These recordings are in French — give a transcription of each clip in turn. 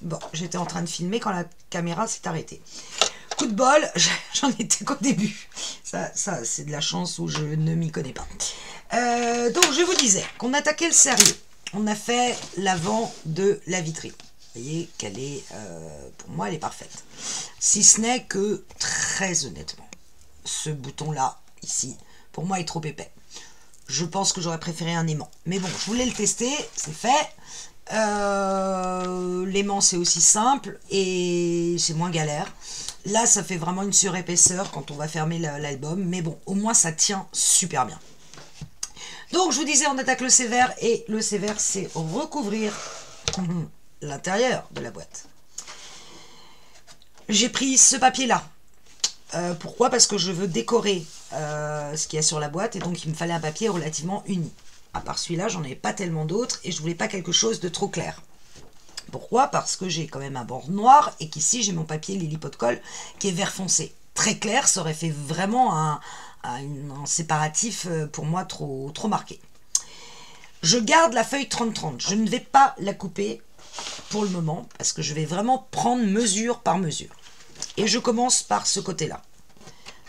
Bon, j'étais en train de filmer quand la caméra s'est arrêtée. Coup de bol, j'en étais qu'au début. Ça c'est de la chance où je ne m'y connais pas. Donc, je vous disais qu'on attaquait le sérieux. On a fait l'avant de la vitrine. Vous voyez qu'elle est, pour moi, elle est parfaite. Si ce n'est que, très honnêtement, ce bouton-là, ici, pour moi, est trop épais. Je pense que j'aurais préféré un aimant. Mais bon, je voulais le tester, c'est fait. L'aimant, c'est aussi simple et c'est moins galère. Là, ça fait vraiment une surépaisseur quand on va fermer l'album. Mais bon, au moins, ça tient super bien. Donc, je vous disais, on attaque le sévère. Et le sévère, c'est recouvrir l'intérieur de la boîte. J'ai pris ce papier-là. Pourquoi? Parce que je veux décorer ce qu'il y a sur la boîte. Et donc, il me fallait un papier relativement uni. À part celui-là, j'en avais pas tellement d'autres. Et je voulais pas quelque chose de trop clair. Pourquoi? Parce que j'ai quand même un bord noir. Et qu'ici, j'ai mon papier Lily Pot de Colle qui est vert foncé. Très clair, ça aurait fait vraiment un séparatif pour moi trop marqué. Je garde la feuille 30-30. Je ne vais pas la couper pour le moment parce que je vais vraiment prendre mesure par mesure. Et je commence par ce côté-là.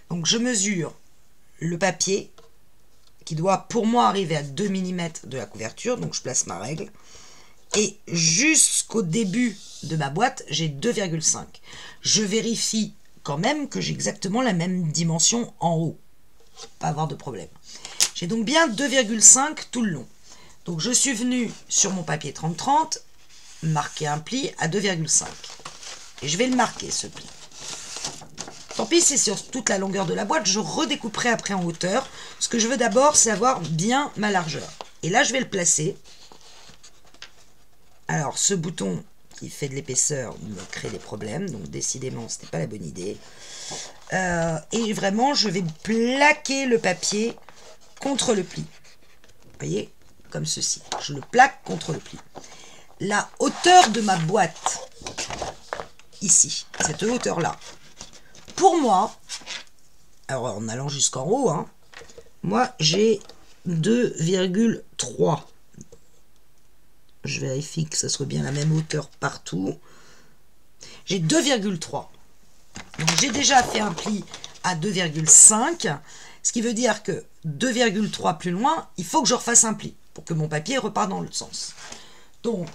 Donc je mesure le papier qui doit pour moi arriver à 2 mm de la couverture. Donc je place ma règle. Et jusqu'au début de ma boîte, j'ai 2,5. Je vérifie quand même que j'ai exactement la même dimension en haut. Pas avoir de problème. J'ai donc bien 2,5 tout le long. Donc je suis venu sur mon papier 30-30, marquer un pli à 2,5. Et je vais le marquer ce pli. Tant pis, c'est sur toute la longueur de la boîte, je redécouperai après en hauteur. Ce que je veux d'abord, c'est avoir bien ma largeur. Et là, je vais le placer. Alors, ce bouton qui fait de l'épaisseur me crée des problèmes, donc décidément, ce n'est pas la bonne idée. Et vraiment, je vais plaquer le papier contre le pli. Vous voyez, comme ceci. Je le plaque contre le pli. La hauteur de ma boîte, ici, cette hauteur-là, pour moi, alors en allant jusqu'en haut, hein, moi j'ai 2,3. Je vérifie que ça soit bien la même hauteur partout. J'ai 2,3. Donc j'ai déjà fait un pli à 2,5, ce qui veut dire que 2,3 plus loin, il faut que je refasse un pli pour que mon papier reparte dans l'autre sens. Donc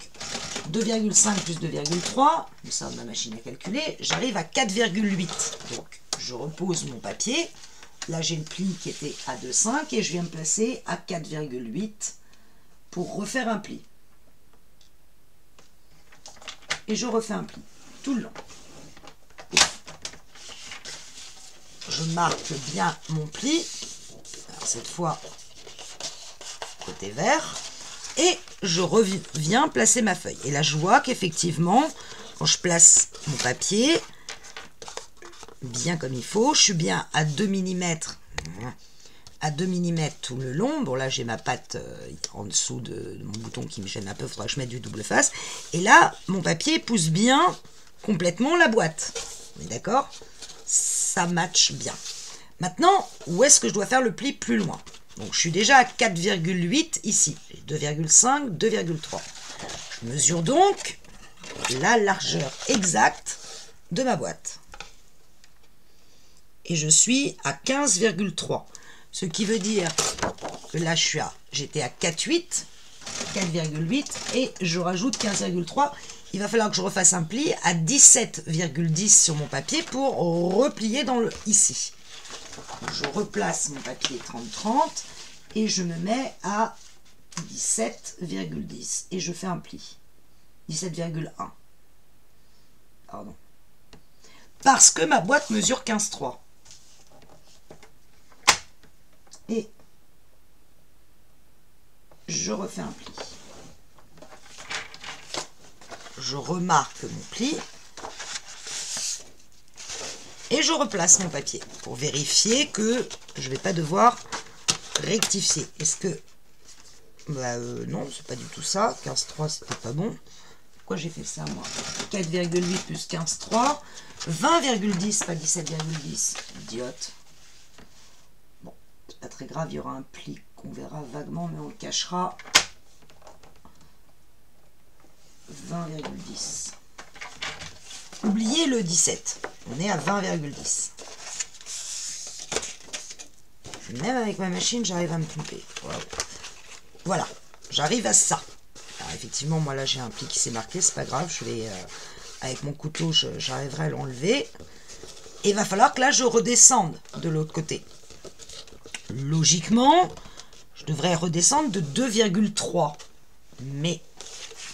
2,5 plus 2,3, ça ma machine à calculer, j'arrive à 4,8. Donc je repose mon papier. Là j'ai le pli qui était à 2,5 et je viens me placer à 4,8 pour refaire un pli. Et je refais un pli tout le long. Je marque bien mon pli. Alors cette fois, côté vert. Et je reviens placer ma feuille. Et là, je vois qu'effectivement, quand je place mon papier, bien comme il faut, je suis bien à 2 mm. À 2 mm tout le long. Bon, là, j'ai ma patte en dessous de mon bouton qui me gêne un peu. Il faudra que je mette du double face. Et là, mon papier pousse bien complètement la boîte. On est d'accord? Ça matche bien. Maintenant, où est-ce que je dois faire le pli plus loin? Donc, je suis déjà à 4,8 ici. 2,5, 2,3. Je mesure donc la largeur exacte de ma boîte. Et je suis à 15,3. Ce qui veut dire que là, j'étais à 4,8 et je rajoute 15,3. Il va falloir que je refasse un pli à 17,10 sur mon papier pour replier dans ici. Je replace mon papier 30-30 et je me mets à 17,10 et je fais un pli. 17,1. Pardon. Parce que ma boîte mesure 15,3. Et je refais un pli. Je remarque mon pli et je replace mon papier pour vérifier que je ne vais pas devoir rectifier. Est-ce que... non, c'est pas du tout ça. 15,3, c'était pas bon. Pourquoi j'ai fait ça, moi? 4,8 plus 15,3. 20,10, pas 17,10. Idiote. Bon, c'est pas très grave, il y aura un pli qu'on verra vaguement, mais on le cachera. 20,10. oubliez le 17. On est à 20,10. Même avec ma machine, j'arrive à me tromper. Voilà, j'arrive à ça. Alors effectivement, moi là j'ai un pli qui s'est marqué, c'est pas grave, je vais avec mon couteau, j'arriverai à l'enlever. Et il va falloir que là je redescende de l'autre côté. Logiquement, je devrais redescendre de 2,3. Mais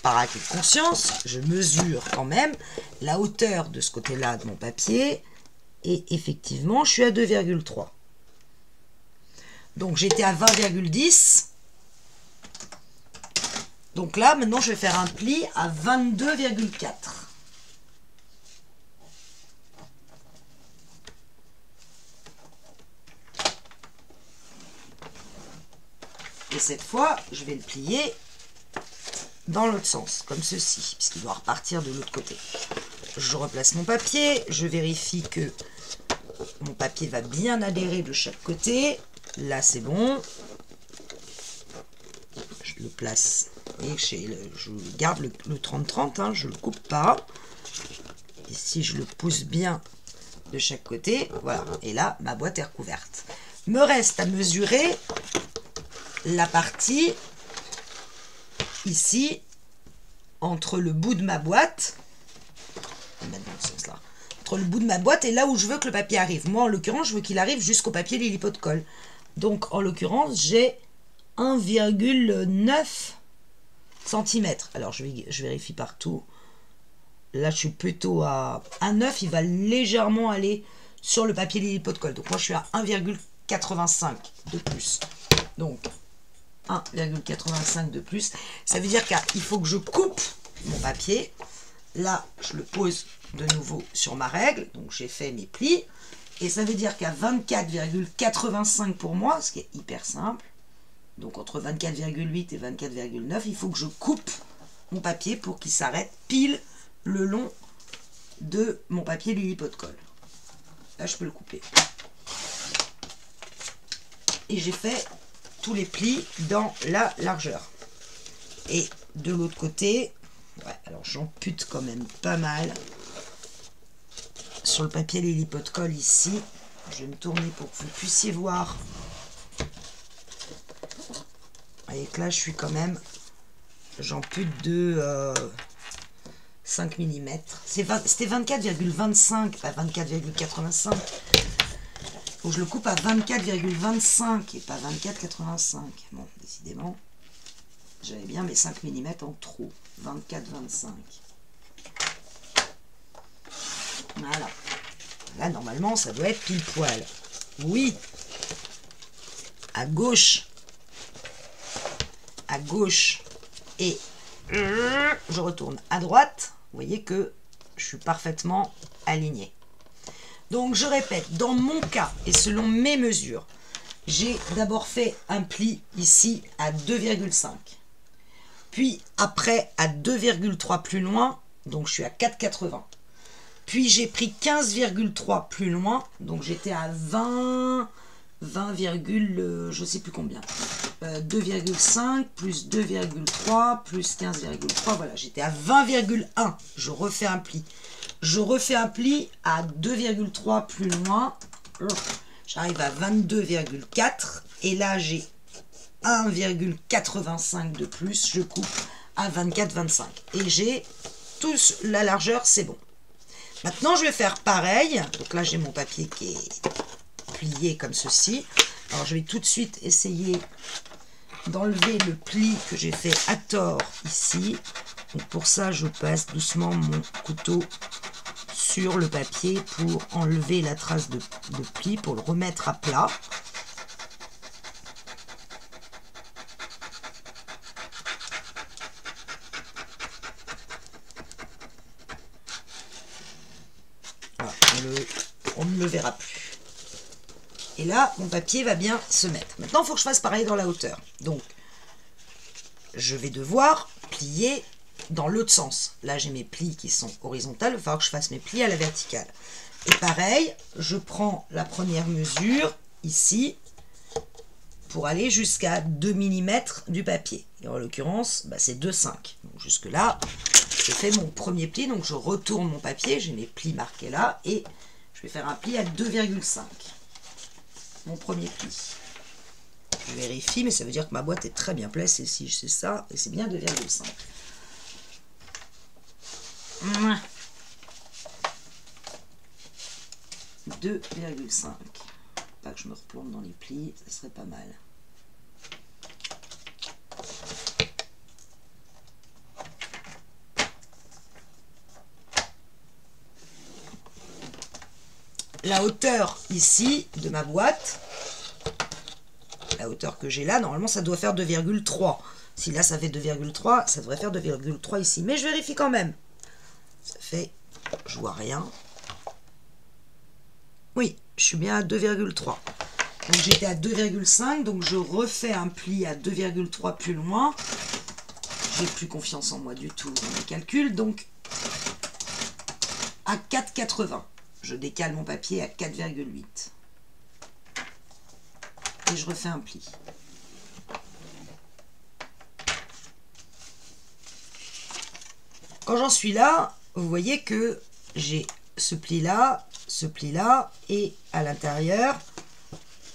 par acquis de conscience, je mesure quand même la hauteur de ce côté-là de mon papier. Et effectivement, je suis à 2,3. Donc j'étais à 20,10. Donc là, maintenant, je vais faire un pli à 22,4. Et cette fois, je vais le plier dans l'autre sens, comme ceci, puisqu'il doit repartir de l'autre côté. Je replace mon papier, je vérifie que mon papier va bien adhérer de chaque côté. Là, c'est bon. Je le place et je garde le 30-30, hein, je ne le coupe pas. Ici, je le pousse bien de chaque côté. Voilà, et là, ma boîte est recouverte. Me reste à mesurer la partie ici entre le bout de ma boîte, entre le bout de ma boîte et là où je veux que le papier arrive. Moi, en l'occurrence, je veux qu'il arrive jusqu'au papier Lilliput Colle. Donc, en l'occurrence, j'ai 1,9 cm. Alors, je vérifie partout. Là, je suis plutôt à 1,9. Il va légèrement aller sur le papier Lilliput Colle. Donc, moi, je suis à 1,85 de plus. Donc, 1,85 de plus. Ça veut dire qu'il faut que je coupe mon papier. Là, je le pose de nouveau sur ma règle. Donc, j'ai fait mes plis. Et ça veut dire qu'à 24,85 pour moi, ce qui est hyper simple, donc entre 24,8 et 24,9, il faut que je coupe mon papier pour qu'il s'arrête pile le long de mon papier Lilliput Colle. Là, je peux le couper. Et j'ai fait tous les plis dans la largeur. Et de l'autre côté, ouais, alors j'ampute quand même pas mal sur le papier Lilliput Colle ici. Je vais me tourner pour que vous puissiez voir. Vous voyez que là, je suis quand même, j'ampute de 5 mm. C'était 24,25, pas 24,85. Faut que je le coupe à 24,25 et pas 24,85. Bon, décidément, j'avais bien mes 5 mm en trop. 24,25. Voilà. Là, normalement, ça doit être pile poil. Oui. À gauche. À gauche. Et je retourne à droite. Vous voyez que je suis parfaitement aligné. Donc, je répète, dans mon cas, et selon mes mesures, j'ai d'abord fait un pli ici à 2,5. Puis, après, à 2,3 plus loin, donc je suis à 4,80. Puis, j'ai pris 15,3 plus loin, donc j'étais à 20, je sais plus combien. 2,5 plus 2,3 plus 15,3, voilà, j'étais à 20,1. Je refais un pli. Je refais un pli à 2,3 plus loin. J'arrive à 22,4. Et là, j'ai 1,85 de plus. Je coupe à 24,25. Et j'ai tous la largeur, c'est bon. Maintenant, je vais faire pareil. Donc là, j'ai mon papier qui est plié comme ceci. Alors, je vais tout de suite essayer d'enlever le pli que j'ai fait à tort ici. Donc pour ça, je passe doucement mon couteau sur le papier pour enlever la trace de pli, pour le remettre à plat. Voilà, on ne le verra plus. Et là, mon papier va bien se mettre. Maintenant, il faut que je fasse pareil dans la hauteur. Donc, je vais devoir plier dans l'autre sens. Là, j'ai mes plis qui sont horizontales. Il va falloir que je fasse mes plis à la verticale. Et pareil, je prends la première mesure, ici, pour aller jusqu'à 2 mm du papier. Et en l'occurrence, bah, c'est 2,5. Donc, jusque-là, je fais mon premier pli, donc je retourne mon papier, j'ai mes plis marqués là, et je vais faire un pli à 2,5. Mon premier pli. Je vérifie, mais ça veut dire que ma boîte est très bien placée si je sais ça, et c'est bien 2,5. 2,5. Pas que je me replombe dans les plis, ça serait pas mal. La hauteur ici de ma boîte, la hauteur que j'ai là, normalement ça doit faire 2,3. Si là ça fait 2,3, ça devrait faire 2,3 ici. Mais je vérifie quand même. Ça fait, je vois rien. Oui, je suis bien à 2,3. Donc j'étais à 2,5, donc je refais un pli à 2,3 plus loin. J'ai plus confiance en moi du tout dans les calculs, donc à 4,80. Je décale mon papier à 4,8. Et je refais un pli. Quand j'en suis là, vous voyez que j'ai ce pli-là, et à l'intérieur,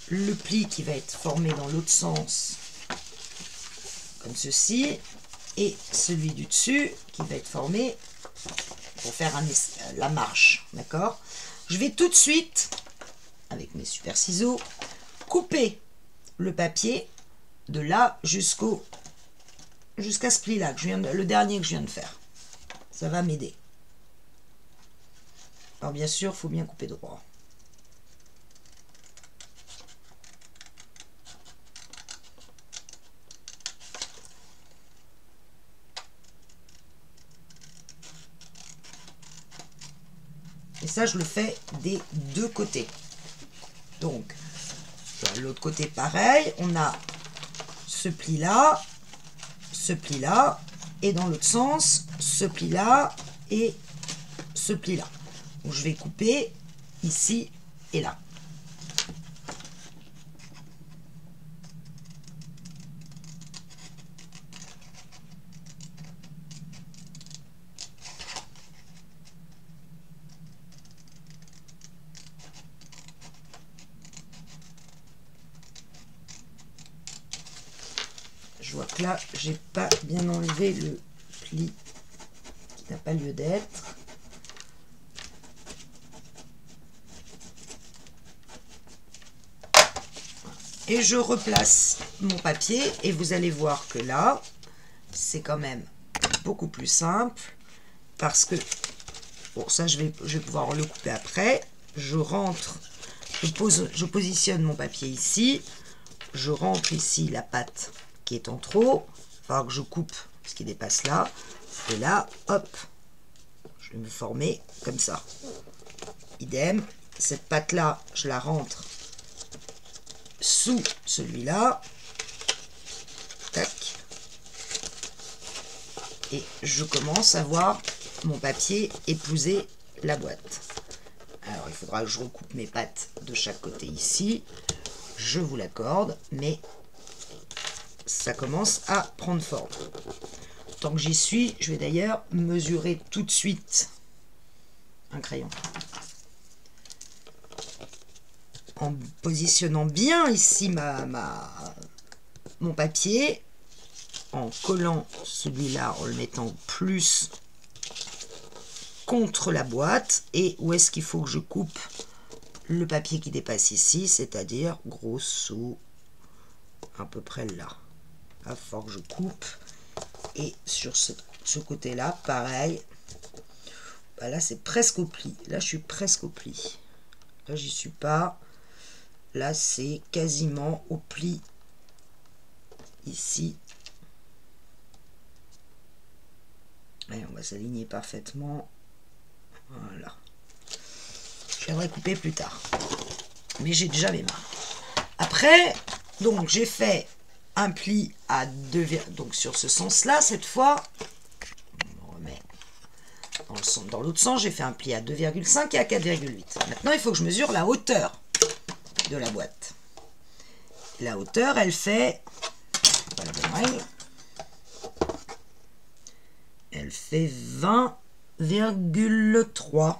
le pli qui va être formé dans l'autre sens, comme ceci, et celui du dessus qui va être formé pour faire la marche, d'accord? Je vais tout de suite, avec mes super ciseaux, couper le papier de là jusqu'à ce pli-là, le dernier que je viens de faire. Ça va m'aider. Alors bien sûr, il faut bien couper droit. Et ça, je le fais des deux côtés. Donc, de l'autre côté, pareil. On a ce pli-là, et dans l'autre sens, ce pli-là et ce pli-là. Donc, je vais couper ici et là. Je vois que là, j'ai pas bien enlevé le pli qui n'a pas lieu d'être. Et je replace mon papier et vous allez voir que là, c'est quand même beaucoup plus simple parce que, bon, ça je vais pouvoir le couper après. Je rentre, je positionne mon papier ici, je rentre ici la pâte qui est en trop, il va falloir que je coupe ce qui dépasse là, et là, hop, je vais me former comme ça. Idem, cette pâte là, je la rentre sous celui-là, tac, et je commence à voir mon papier épouser la boîte. Alors il faudra que je recoupe mes pattes de chaque côté ici, je vous l'accorde, mais ça commence à prendre forme. Tant que j'y suis, je vais d'ailleurs mesurer tout de suite un crayon. En positionnant bien ici mon papier, en collant celui-là, en le mettant plus contre la boîte, et où est-ce qu'il faut que je coupe le papier qui dépasse ici, c'est-à-dire grosso à peu près là. Il va falloir que je coupe, et sur ce côté-là, pareil, bah là c'est presque au pli, là je suis presque au pli, là j'y suis pas. Là, c'est quasiment au pli ici. Et on va s'aligner parfaitement. Voilà. Je viendrai couper plus tard. Mais j'ai déjà mes mains. Après, donc j'ai fait un pli à 2, donc sur ce sens-là, cette fois, on remet dans l'autre sens, j'ai fait un pli à 2,5 et à 4,8. Maintenant, il faut que je mesure la hauteur de la boîte. La hauteur, elle fait, voilà, elle fait 20,3.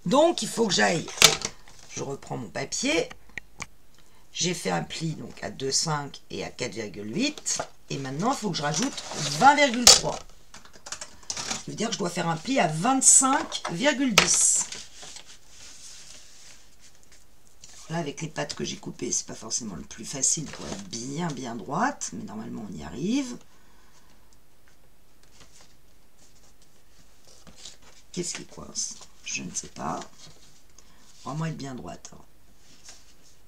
Donc, il faut que j'aille, je reprends mon papier, j'ai fait un pli donc à 2,5 et à 4,8, et maintenant, il faut que je rajoute 20,3. Ça veut dire que je dois faire un pli à 25,10. Là, avec les pattes que j'ai coupées, c'est pas forcément le plus facile pour être bien droite, mais normalement, on y arrive. Qu'est-ce qui coince? Je ne sais pas. Vraiment être bien droite. Hein.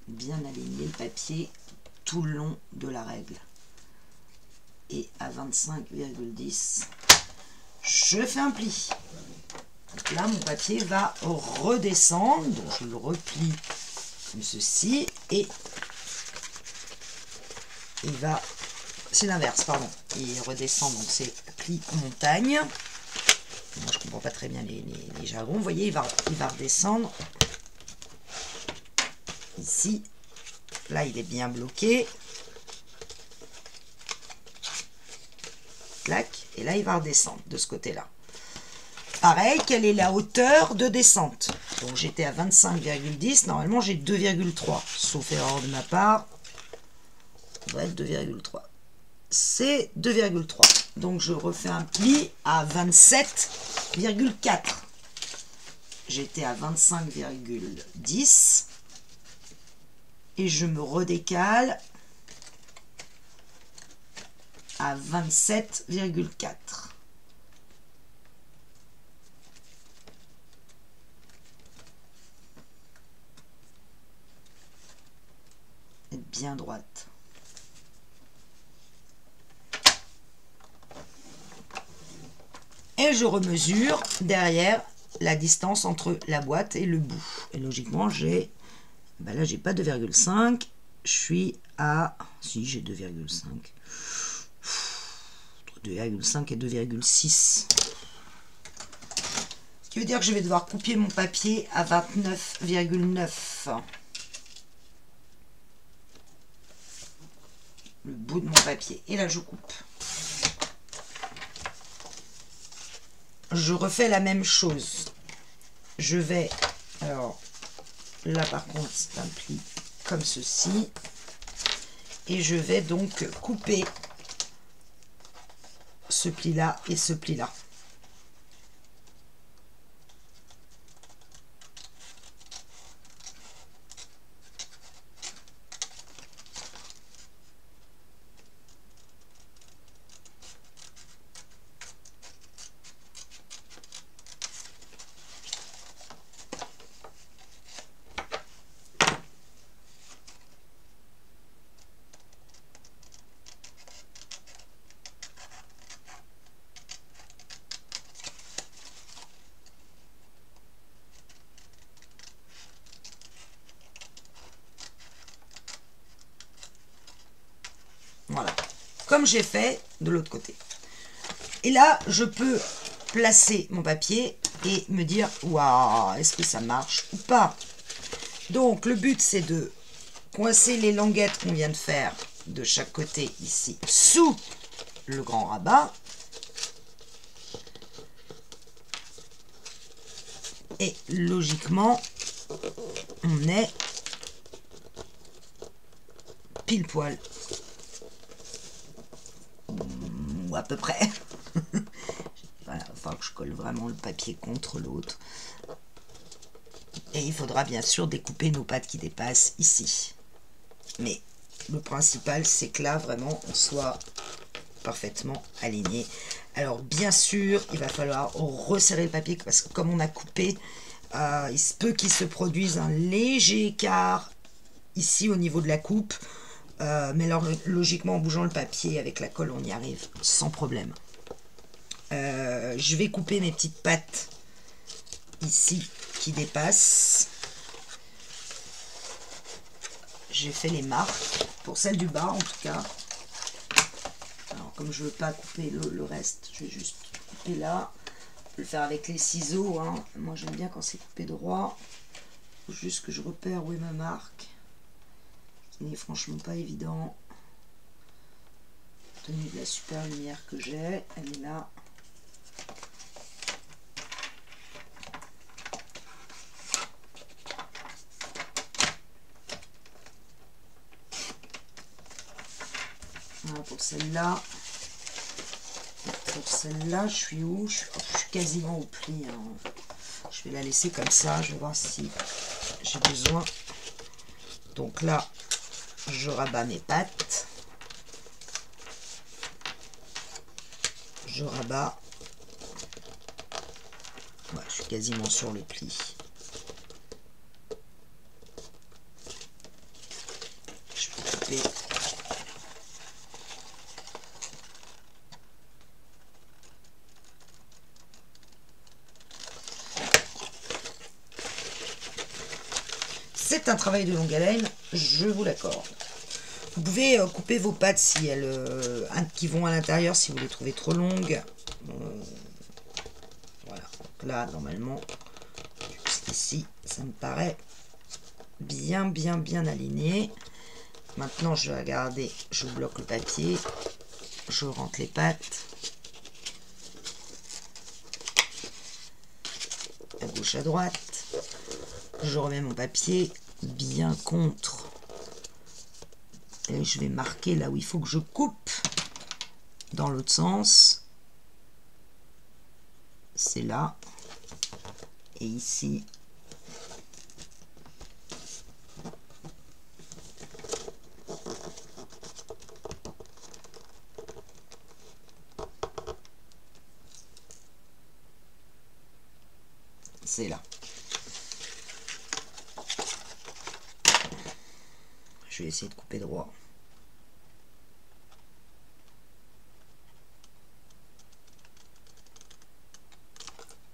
Bien aligner le papier tout le long de la règle. Et à 25,10, je fais un pli. Donc là, mon papier va redescendre. Donc, je le replie comme ceci. Et il va... C'est l'inverse, pardon. Il redescend, donc c'est pli montagne. Moi, je ne comprends pas très bien les jargons. Vous voyez, il va redescendre. Ici. Là, il est bien bloqué. Clac. Et là, il va redescendre de ce côté-là. Pareil, quelle est la hauteur de descente? Donc, j'étais à 25,10. Normalement, j'ai 2,3. Sauf erreur de ma part. Ça doit être 2,3. C'est 2,3. Donc, je refais un pli à 27,4. J'étais à 25,10. Et je me redécale à 27,4. Être bien droite. Et je remesure derrière la distance entre la boîte et le bout. Et logiquement, j'ai... Ben là, j'ai pas 2,5. Je suis à... Si, j'ai 2,5. 2,5 et 2,6. Ce qui veut dire que je vais devoir couper mon papier à 29,9. Le bout de mon papier. Et là, je coupe. Je refais la même chose. Je vais... Alors, là, par contre, c'est un pli comme ceci. Et je vais donc couper ce pli-là et ce pli-là. Voilà, comme j'ai fait de l'autre côté. Et là, je peux placer mon papier et me dire, waouh, est-ce que ça marche ou pas? Donc, le but, c'est de coincer les languettes qu'on vient de faire de chaque côté ici, sous le grand rabat. Et logiquement, on est pile poil. Ou à peu près. Voilà, il va falloir que je colle vraiment le papier contre l'autre. Et il faudra bien sûr découper nos pattes qui dépassent ici. Mais le principal, c'est que là, vraiment, on soit parfaitement aligné. Alors, bien sûr, il va falloir resserrer le papier parce que comme on a coupé, il se peut qu'il se produise un léger écart ici au niveau de la coupe. Mais alors, logiquement, en bougeant le papier avec la colle, on y arrive sans problème. Je vais couper mes petites pattes ici qui dépassent. J'ai fait les marques pour celle du bas en tout cas. Alors comme je veux pas couper le reste, je vais juste couper là. Je vais le faire avec les ciseaux. Hein. Moi j'aime bien quand c'est coupé droit. Il faut juste que je repère où est ma marque. Ce qui n'est franchement pas évident. tenu de la super lumière que j'ai, elle est là. Voilà pour celle-là. Pour celle-là, je suis où? Je suis quasiment au pli. Hein. Je vais la laisser comme ça. Je vais voir si j'ai besoin. Donc là, je rabats mes pattes. Je rabats. Ouais, je suis quasiment sur le pli. Je peux couper. C'est un travail de longue haleine, je vous l'accorde. Vous pouvez couper vos pattes si elles, qui vont à l'intérieur si vous les trouvez trop longues. Voilà, donc là normalement, jusqu'ici, ça me paraît bien aligné. Maintenant je vais regarder, je bloque le papier, je rentre les pattes. À gauche à droite. Je remets mon papier bien contre et je vais marquer là où il faut que je coupe dans l'autre sens. C'est là et ici. C'est là. Je vais essayer de couper droit.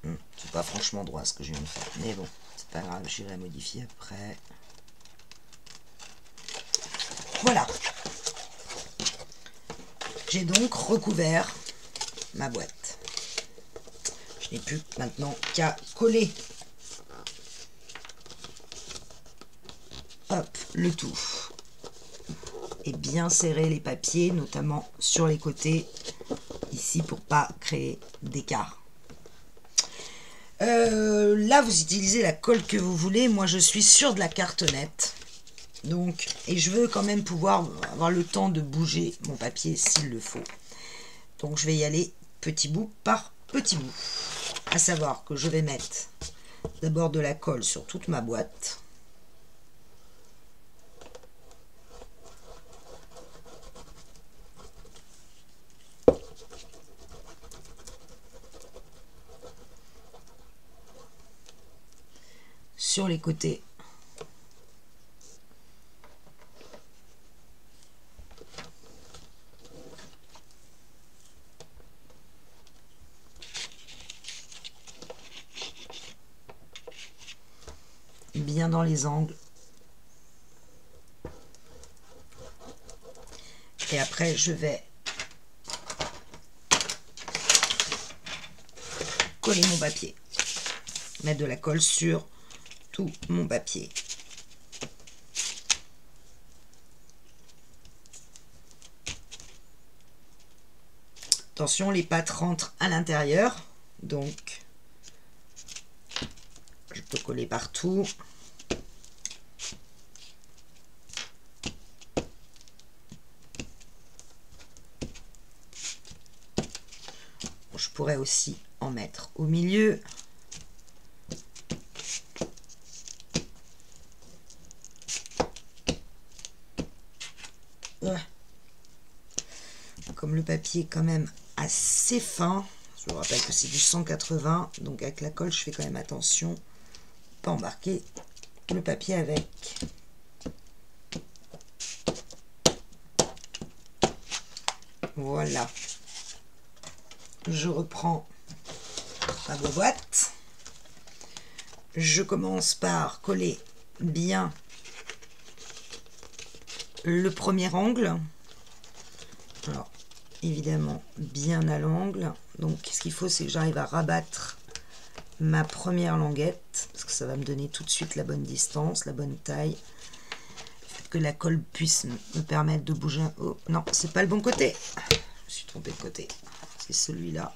C'est pas franchement droit ce que je viens de faire. Mais bon, c'est pas grave, j'irai modifier après. Voilà. J'ai donc recouvert ma boîte. Je n'ai plus maintenant qu'à coller. Hop, le tout. Et bien serrer les papiers, notamment sur les côtés, ici, pour pas créer d'écart. Là, vous utilisez la colle que vous voulez. Moi, je suis sur de la cartonnette. Donc, et je veux quand même pouvoir avoir le temps de bouger mon papier s'il le faut. Donc, je vais y aller petit bout par petit bout. À savoir que je vais mettre d'abord de la colle sur toute ma boîte. Sur les côtés. Bien dans les angles. Et après, je vais coller mon papier. Mettre de la colle sur tout mon papier. Attention, les pattes rentrent à l'intérieur. Donc, je peux coller partout. Je pourrais aussi en mettre au milieu. Comme le papier est quand même assez fin, je vous rappelle que c'est du 180, donc avec la colle je fais quand même attention, pas embarquer le papier avec. Voilà. Je reprends ma boîte. Je commence par coller bien le premier angle. Alors, évidemment, bien à l'angle. Donc, ce qu'il faut, c'est que j'arrive à rabattre ma première languette, parce que ça va me donner tout de suite la bonne distance, la bonne taille. que la colle puisse me permettre de bouger. Oh non, c'est pas le bon côté. Je me suis trompée de côté. C'est celui-là.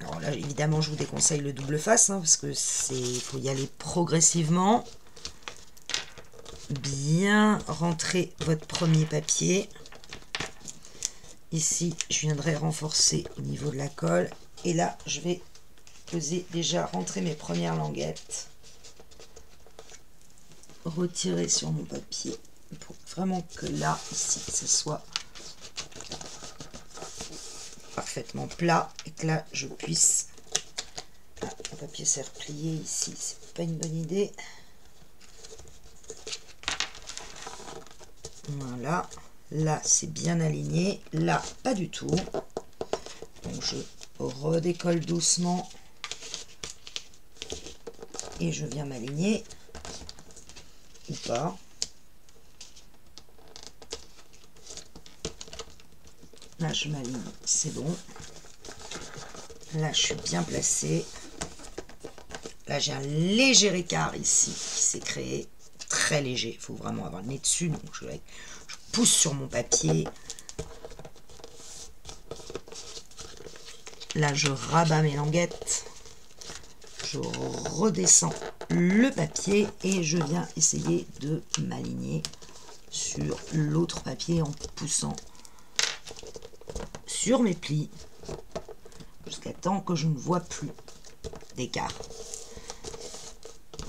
Alors là, évidemment, je vous déconseille le double face, hein, parce que il faut y aller progressivement. Bien rentrer votre premier papier. Ici, je viendrai renforcer au niveau de la colle. Et là, je vais déjà rentrer mes premières languettes. Retirer sur mon papier pour vraiment que là, ici, ce soit parfaitement plat et que là, je puisse... Ah, le papier s'est replié ici, c'est pas une bonne idée. Voilà, là c'est bien aligné, là pas du tout. Donc je redécolle doucement et je viens m'aligner ou pas. Là je m'aligne, c'est bon. Là je suis bien placée. Là j'ai un léger écart ici qui s'est créé. Très léger, il faut vraiment avoir le nez dessus, donc je pousse sur mon papier. Là je rabats mes languettes, je redescends le papier et je viens essayer de m'aligner sur l'autre papier en poussant sur mes plis jusqu'à temps que je ne vois plus d'écart.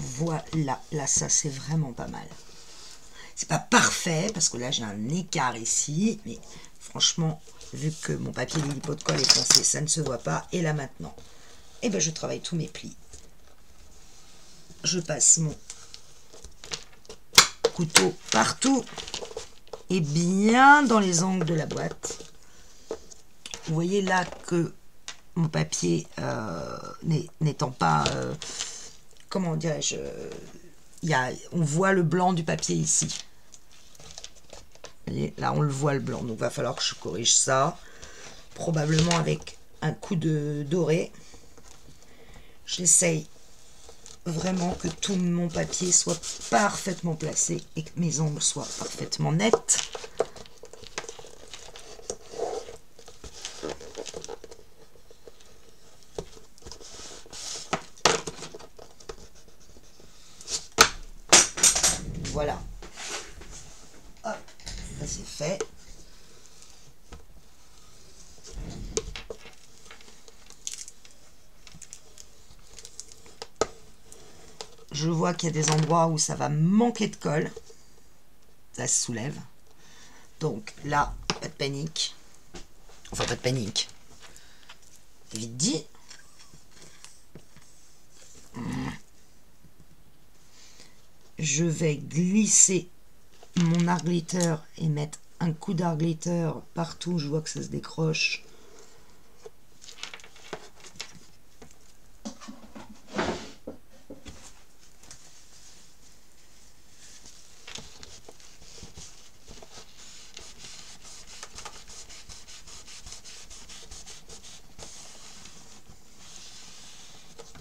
Voilà, là ça c'est vraiment pas mal. C'est pas parfait parce que là j'ai un écart ici, mais franchement, vu que mon papier Lily Pot de Colle est foncé, ça ne se voit pas. Et là maintenant, eh ben, je travaille tous mes plis. Je passe mon couteau partout et bien dans les angles de la boîte. Vous voyez là que mon papier n'étant pas... comment dirais-je, on voit le blanc du papier ici. Vous voyez, là on le voit le blanc, donc il va falloir que je corrige ça, probablement avec un coup de doré. J'essaye vraiment que tout mon papier soit parfaitement placé et que mes angles soient parfaitement nets. Voilà. Hop, ça c'est fait. Je vois qu'il y a des endroits où ça va manquer de colle. Ça se soulève. Donc là, pas de panique. Enfin, pas de panique. Vite dit. Je vais glisser mon art glitter et mettre un coup d'art glitter partout où je vois que ça se décroche.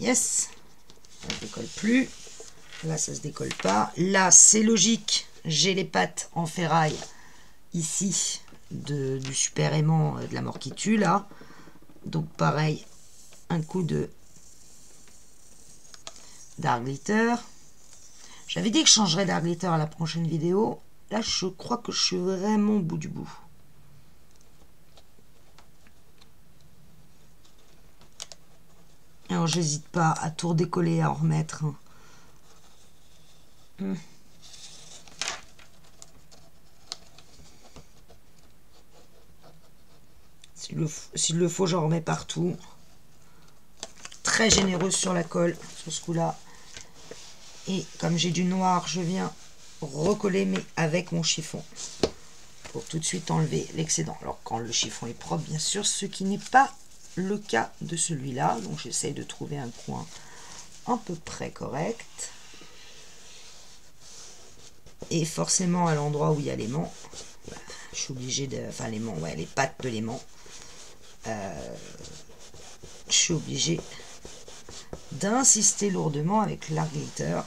Yes, ça ne décolle plus. Là, ça se décolle pas. Là, c'est logique. J'ai les pattes en ferraille ici du super aimant de la mort qui tue là. Donc pareil, un coup d'art glitter. J'avais dit que je changerais d'art glitter à la prochaine vidéo. Là, je crois que je suis vraiment au bout du bout. Alors, j'hésite pas à tout redécoller, à en remettre. S'il le faut, j'en remets partout. Très généreuse sur la colle, sur ce coup-là. Et comme j'ai du noir, je viens recoller, mais avec mon chiffon. Pour tout de suite enlever l'excédent. Alors, quand le chiffon est propre, bien sûr, ce qui n'est pas le cas de celui-là. Donc, j'essaye de trouver un coin à peu près correct. Et forcément, à l'endroit où il y a l'aimant, je suis obligée de... Enfin, l'aimant, ouais, les pattes de l'aimant. Je suis obligée d'insister lourdement avec l'art glitter.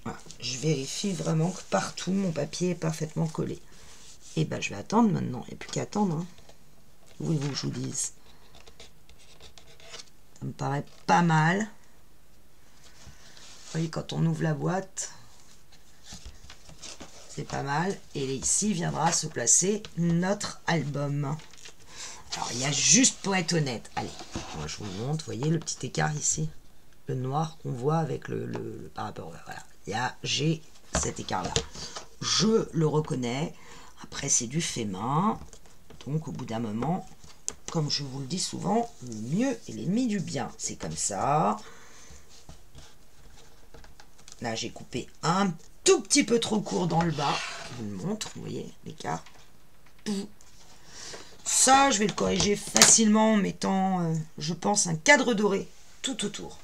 Voilà. Je vérifie vraiment que partout mon papier est parfaitement collé. Et ben je vais attendre maintenant, il n'y a plus qu'à attendre. Hein. Voulez-vous que je vous dise? Ça me paraît pas mal. Vous voyez, quand on ouvre la boîte, c'est pas mal. Et ici viendra se placer notre album. Alors, il y a juste, pour être honnête, allez, moi je vous le montre, vous voyez le petit écart ici, le noir qu'on voit avec le par rapport, voilà, j'ai cet écart-là. Je le reconnais, après c'est du fait main, donc au bout d'un moment, comme je vous le dis souvent, le mieux est l'ennemi du bien, c'est comme ça. Là, j'ai coupé un tout petit peu trop court dans le bas, je vous le montre, vous voyez l'écart. Ça, je vais le corriger facilement en mettant, je pense, un cadre doré tout autour.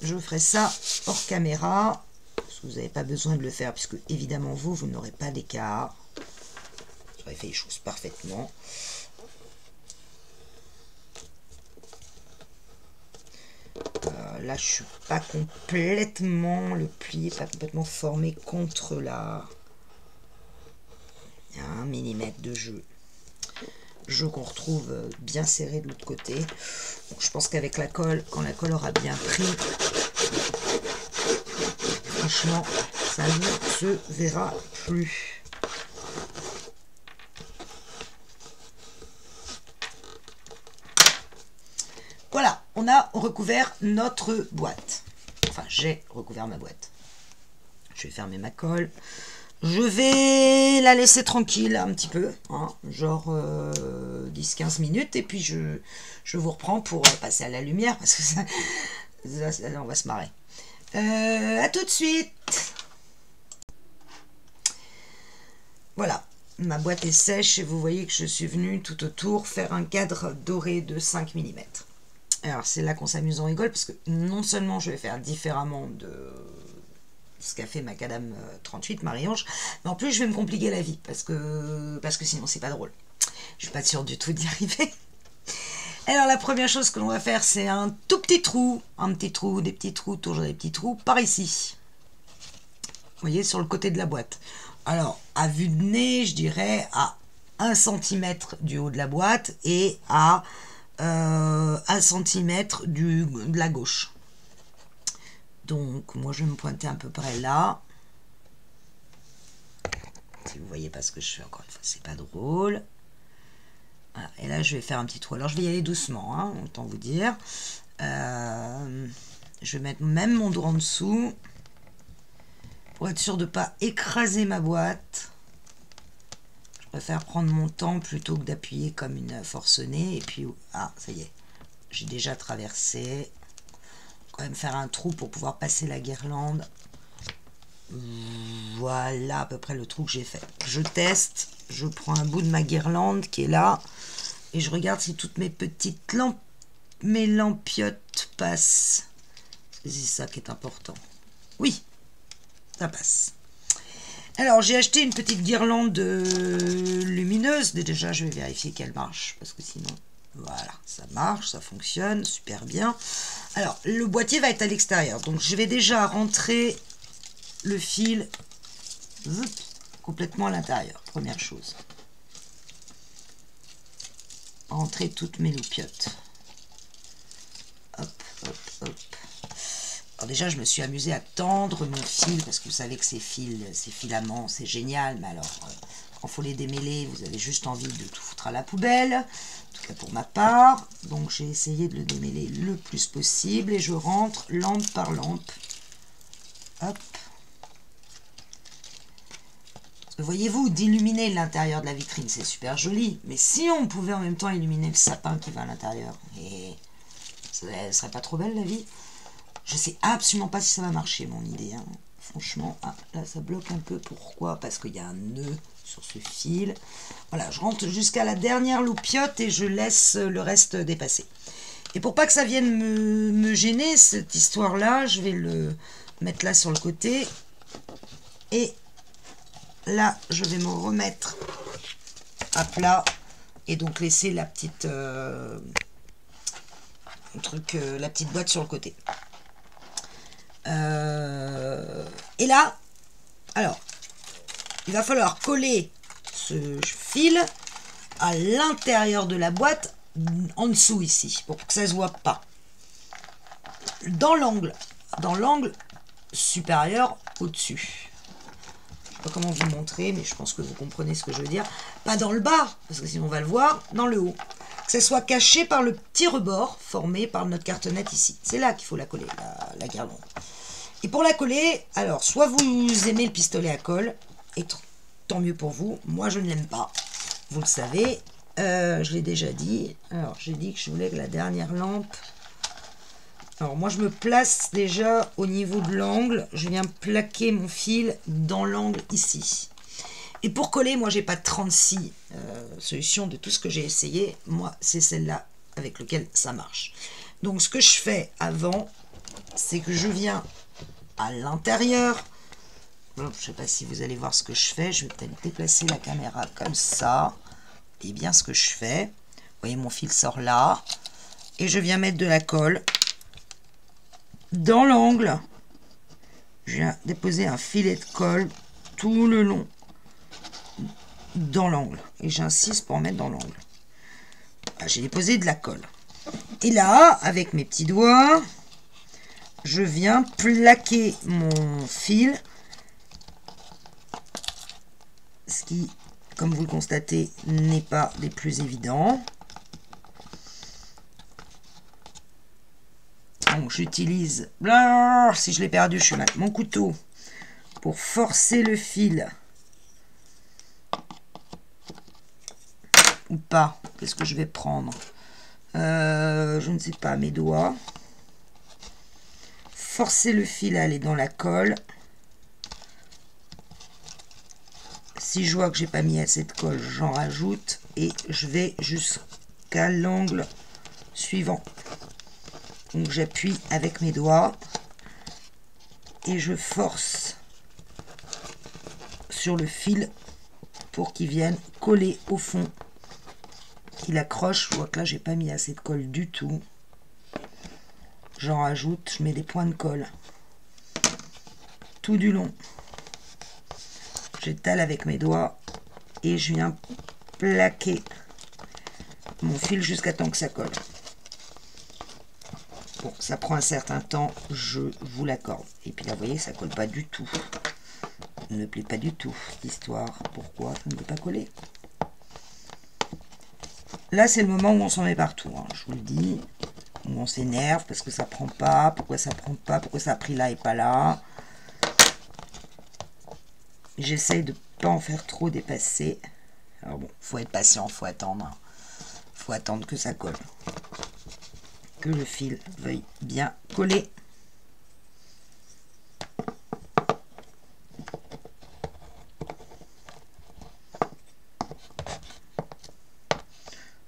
Je ferai ça hors caméra, parce que vous n'avez pas besoin de le faire, puisque évidemment vous n'aurez pas d'écart. J'aurais fait les choses parfaitement. Là, je suis pas complètement, le pli n'est pas complètement formé contre la... Il y a 1 mm de jeu. Jeu qu'on retrouve bien serré de l'autre côté. Donc, je pense qu'avec la colle, quand la colle aura bien pris, franchement, ça ne se verra plus. Voilà, on a recouvert notre boîte. Enfin, j'ai recouvert ma boîte. Je vais fermer ma colle. Je vais la laisser tranquille un petit peu, hein, genre 10-15 minutes, et puis je vous reprends pour passer à la lumière, parce que ça on va se marrer. À tout de suite. Voilà, ma boîte est sèche, et vous voyez que je suis venue tout autour faire un cadre doré de 5 mm. Alors c'est là qu'on s'amuse, on rigole, parce que non seulement je vais faire différemment de... ce qu'a fait Macadam 38, Marie-Ange, mais en plus je vais me compliquer la vie, parce que sinon c'est pas drôle. Je suis pas sûre du tout d'y arriver. Alors la première chose que l'on va faire, c'est un tout petit trou, des petits trous, toujours des petits trous, par ici. Vous voyez, sur le côté de la boîte. Alors, à vue de nez, je dirais à 1 cm du haut de la boîte, et à 1 cm de la gauche. Donc, moi, je vais me pointer à peu près là. Si vous voyez pas ce que je fais, encore une fois, c'est pas drôle. Voilà. Et là, je vais faire un petit trou. Alors, je vais y aller doucement, hein, autant vous dire. Je vais mettre même mon doigt en dessous, pour être sûr de ne pas écraser ma boîte. Je préfère prendre mon temps plutôt que d'appuyer comme une forcenée. Et puis, ah, ça y est, j'ai déjà traversé. Quand même faire un trou pour pouvoir passer la guirlande. Voilà à peu près le trou que j'ai fait. Je teste, je prends un bout de ma guirlande qui est là et je regarde si toutes mes petites mes lampiotes passent. C'est ça qui est important. Oui, ça passe. Alors j'ai acheté une petite guirlande lumineuse. Déjà je vais vérifier qu'elle marche, parce que sinon... Voilà, ça marche, ça fonctionne super bien. Alors, le boîtier va être à l'extérieur. Donc, je vais déjà rentrer le fil complètement à l'intérieur. Première chose. Rentrer toutes mes loupiottes. Hop, hop, hop. Alors déjà, je me suis amusée à tendre mon fil, parce que vous savez que ces filaments, c'est génial. Mais alors, quand il faut les démêler, vous avez juste envie de tout foutre à la poubelle. Pour ma part, donc j'ai essayé de le démêler le plus possible et je rentre lampe par lampe. Hop. Voyez-vous, d'illuminer l'intérieur de la vitrine, c'est super joli, mais si on pouvait en même temps illuminer le sapin qui va à l'intérieur, et ça serait pas trop belle la vie. Je sais absolument pas si ça va marcher, mon idée, hein. Franchement, ah, là ça bloque un peu. Pourquoi? Parce qu'il y a un nœud sur ce fil. Voilà, je rentre jusqu'à la dernière loupiote et je laisse le reste dépasser. Et pour pas que ça vienne me gêner, cette histoire-là, je vais le mettre là sur le côté. Et là, je vais me remettre à plat et donc laisser la petite la petite boîte sur le côté. Et là, alors, il va falloir coller ce fil à l'intérieur de la boîte, en dessous ici, pour que ça se voit pas. Dans l'angle supérieur au-dessus. Je sais pas comment vous montrer, mais je pense que vous comprenez ce que je veux dire. Pas dans le bas, parce que sinon on va le voir, dans le haut. Que ça soit caché par le petit rebord formé par notre cartonnette ici. C'est là qu'il faut la coller, la guirlande. Et pour la coller, alors, soit vous aimez le pistolet à colle, et tant mieux pour vous. Moi, je ne l'aime pas. Vous le savez. Je l'ai déjà dit. Alors, j'ai dit que je voulais que la dernière lampe... Alors, moi, je me place déjà au niveau de l'angle. Je viens plaquer mon fil dans l'angle ici. Et pour coller, moi, j'ai pas 36 solutions de tout ce que j'ai essayé. Moi, c'est celle-là avec laquelle ça marche. Donc, ce que je fais avant, c'est que je viens à l'intérieur. Je ne sais pas si vous allez voir ce que je fais. Je vais peut-être déplacer la caméra comme ça. Et bien, ce que je fais, vous voyez, mon fil sort là. Et je viens mettre de la colle dans l'angle. Je viens déposer un filet de colle tout le long dans l'angle. Et j'insiste pour mettre dans l'angle. J'ai déposé de la colle. Et là, avec mes petits doigts, je viens plaquer mon fil. Ce qui, comme vous le constatez, n'est pas des plus évidents. Donc j'utilise, si je l'ai perdu, je vais mettre mon couteau pour forcer le fil. Ou pas. Qu'est-ce que je vais prendre? Je ne sais pas, mes doigts. Forcer le fil à aller dans la colle. Si je vois que j'ai pas mis assez de colle, j'en rajoute et je vais jusqu'à l'angle suivant. Donc j'appuie avec mes doigts et je force sur le fil pour qu'il vienne coller au fond, qu'il accroche. Je vois que là j'ai pas mis assez de colle du tout. J'en rajoute, je mets des points de colle tout du long. J'étale avec mes doigts et je viens plaquer mon fil jusqu'à temps que ça colle. Bon, ça prend un certain temps, je vous l'accorde. Et puis là, vous voyez, ça colle pas du tout. Ça ne plaît pas du tout, l'histoire. Pourquoi ça ne peut pas coller? Là, c'est le moment où on s'en met partout, hein, je vous le dis. Où on s'énerve parce que ça prend pas. Pourquoi ça prend pas? Pourquoi ça a pris là et pas là? J'essaye de pas en faire trop dépasser. Alors bon, faut être patient, faut attendre. Faut attendre que ça colle. Que le fil veuille bien coller.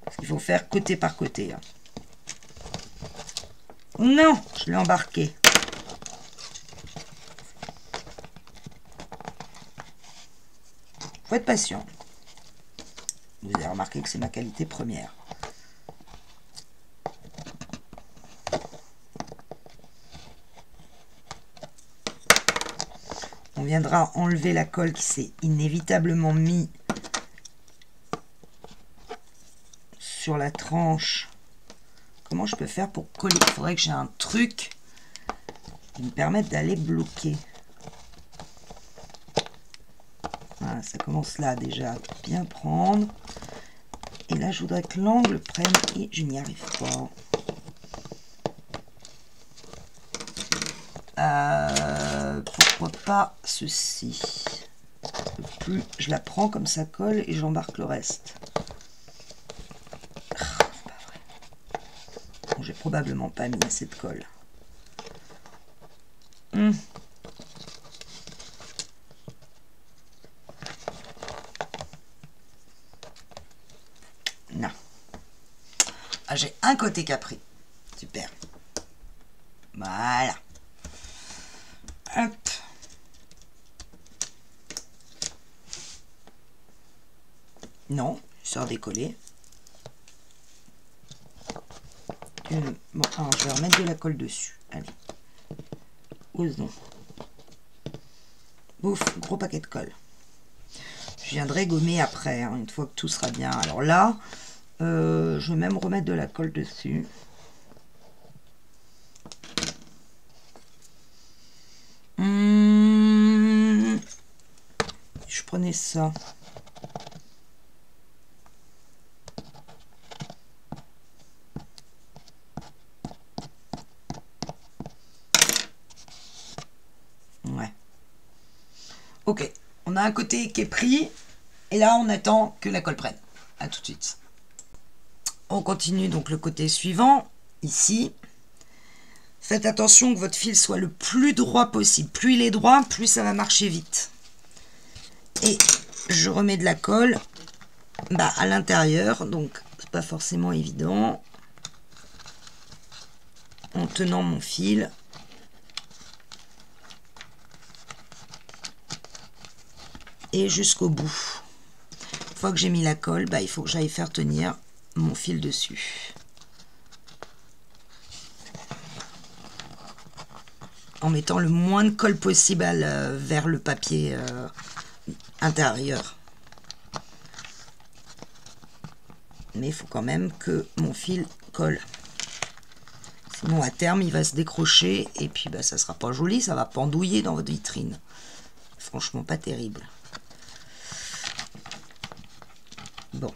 Parce qu'il faut faire côté par côté. Hein. Non, je l'ai embarqué. Faut être patient. Vous avez remarqué que c'est ma qualité première. On viendra enlever la colle qui s'est inévitablement mise sur la tranche. Comment je peux faire pour coller? Il faudrait que j'ai un truc qui me permette d'aller bloquer. Voilà, ça commence là déjà à bien prendre. Et là, je voudrais que l'angle prenne et je n'y arrive pas. Pourquoi pas ceci? Plus je la prends comme ça colle et j'embarque le reste. C'est pas vrai. Bon, j'ai probablement pas mis assez de colle. Non. Ah, j'ai un côté qui a pris. Super. Voilà. Hop. Non, il sort décollé. Bon, alors je vais remettre de la colle dessus. Allez. Osons. Bouf, gros paquet de colle. Je viendrai gommer après, hein, une fois que tout sera bien. Alors là, je vais même remettre de la colle dessus. Je prenais ça. Ouais. Ok, on a un côté qui est pris. Et là, on attend que la colle prenne. À tout de suite. On continue donc le côté suivant. Ici. Faites attention que votre fil soit le plus droit possible. Plus il est droit, plus ça va marcher vite. Et je remets de la colle à l'intérieur. Donc, c'est pas forcément évident. En tenant mon fil. Et jusqu'au bout. Une fois que j'ai mis la colle, il faut que j'aille faire tenir mon fil dessus. En mettant le moins de colle possible vers le papier intérieur. Mais il faut quand même que mon fil colle. Sinon à terme il va se décrocher et puis ça sera pas joli, ça va pendouiller dans votre vitrine. Franchement pas terrible. Bon.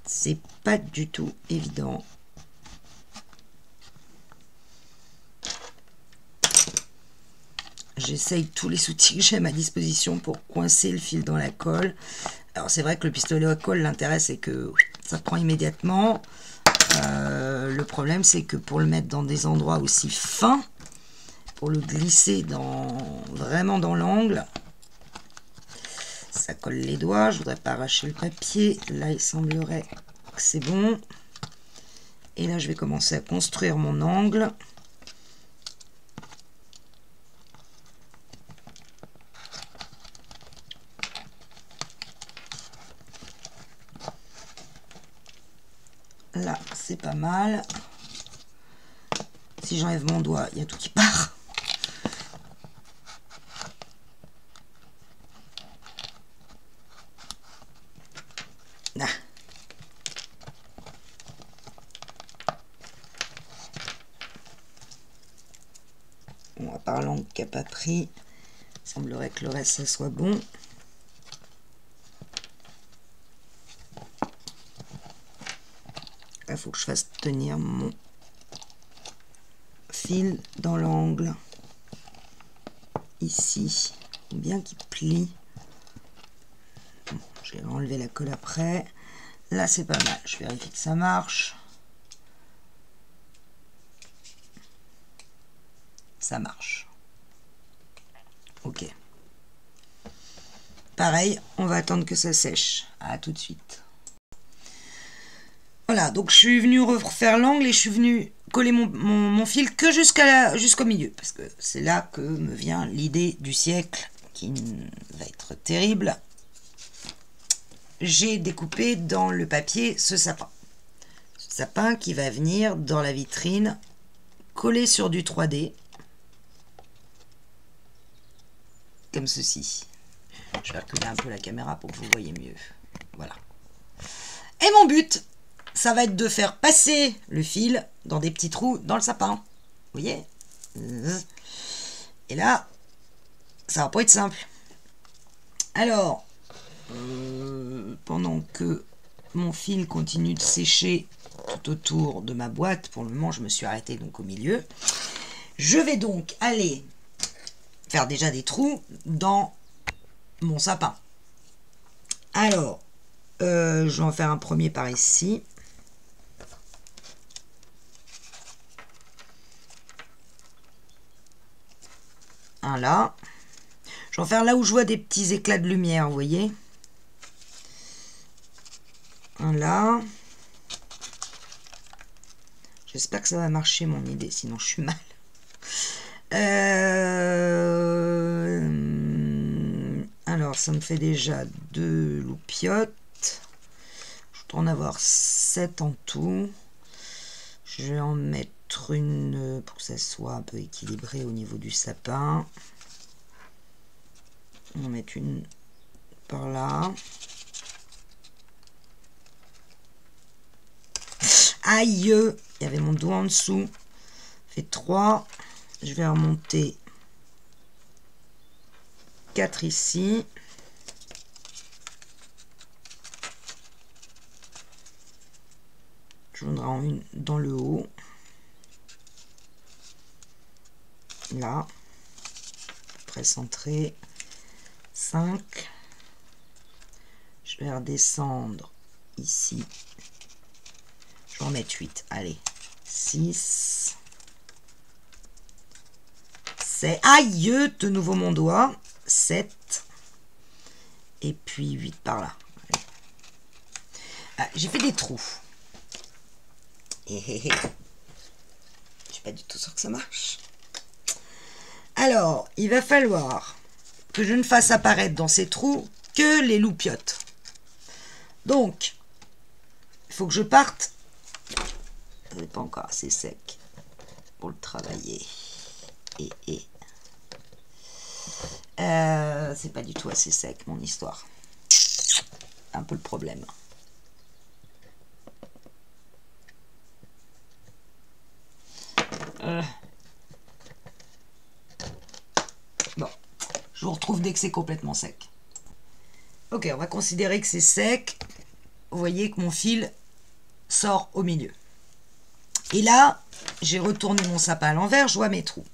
C'est pas du tout évident. J'essaye tous les outils que j'ai à ma disposition pour coincer le fil dans la colle. Alors c'est vrai que le pistolet à colle, l'intérêt c'est que ça prend immédiatement. Le problème c'est que pour le mettre dans des endroits aussi fins, pour le glisser vraiment dans l'angle, ça colle les doigts. Je voudrais pas arracher le papier. Là il semblerait que c'est bon. Et là je vais commencer à construire mon angle. Là, c'est pas mal. Si j'enlève mon doigt, il y a tout qui part. Ah. Bon, à part l'angle qui n'a pas pris, il semblerait que le reste, ça soit bon. Il faut que je fasse tenir mon fil dans l'angle ici, bien qu'il plie. Bon, je vais enlever la colle après. Là c'est pas mal, je vérifie que ça marche. Ça marche. Ok. Pareil, on va attendre que ça sèche. À tout de suite. Voilà, donc je suis venue refaire l'angle et je suis venue coller mon fil que jusqu'au milieu. Parce que c'est là que me vient l'idée du siècle, qui va être terrible. J'ai découpé dans le papier ce sapin. Ce sapin qui va venir dans la vitrine, collé sur du 3D. Comme ceci. Je vais reculer un peu la caméra pour que vous voyez mieux. Voilà. Et mon but, ça va être de faire passer le fil dans des petits trous dans le sapin. Vous voyez? Et là, ça va pas être simple. Alors, pendant que mon fil continue de sécher tout autour de ma boîte, pour le moment je me suis arrêtée donc au milieu, je vais donc aller faire déjà des trous dans mon sapin. Alors, je vais en faire un premier par ici. Un là. Je vais en faire là où je vois des petits éclats de lumière, vous voyez. Un là. J'espère que ça va marcher mon idée, sinon je suis mal. Alors, ça me fait déjà 2 loupiottes. Je dois en avoir 7 en tout. Je vais en mettre une pour que ça soit un peu équilibré au niveau du sapin. On va mettre une par là. Aïe, il y avait mon doigt en dessous. Fait 3. Je vais remonter 4 ici. Je voudrais en une dans le haut. Là. À peu près centré. 5. Je vais redescendre ici. Je vais en mettre 8. Allez. 6. 7. Aïe, de nouveau mon doigt. 7. Et puis 8 par là. Ah, j'ai fait des trous. Je suis pas du tout sûre que ça marche. Alors, il va falloir que je ne fasse apparaître dans ces trous que les loupiottes. Donc, il faut que je parte. Ça n'est pas encore assez sec pour le travailler. C'est pas du tout assez sec, mon histoire. Un peu le problème. Bon, je vous retrouve dès que c'est complètement sec. Ok, on va considérer que c'est sec. Vous voyez que mon fil sort au milieu. Et là, j'ai retourné mon sapin à l'envers, je vois mes trous.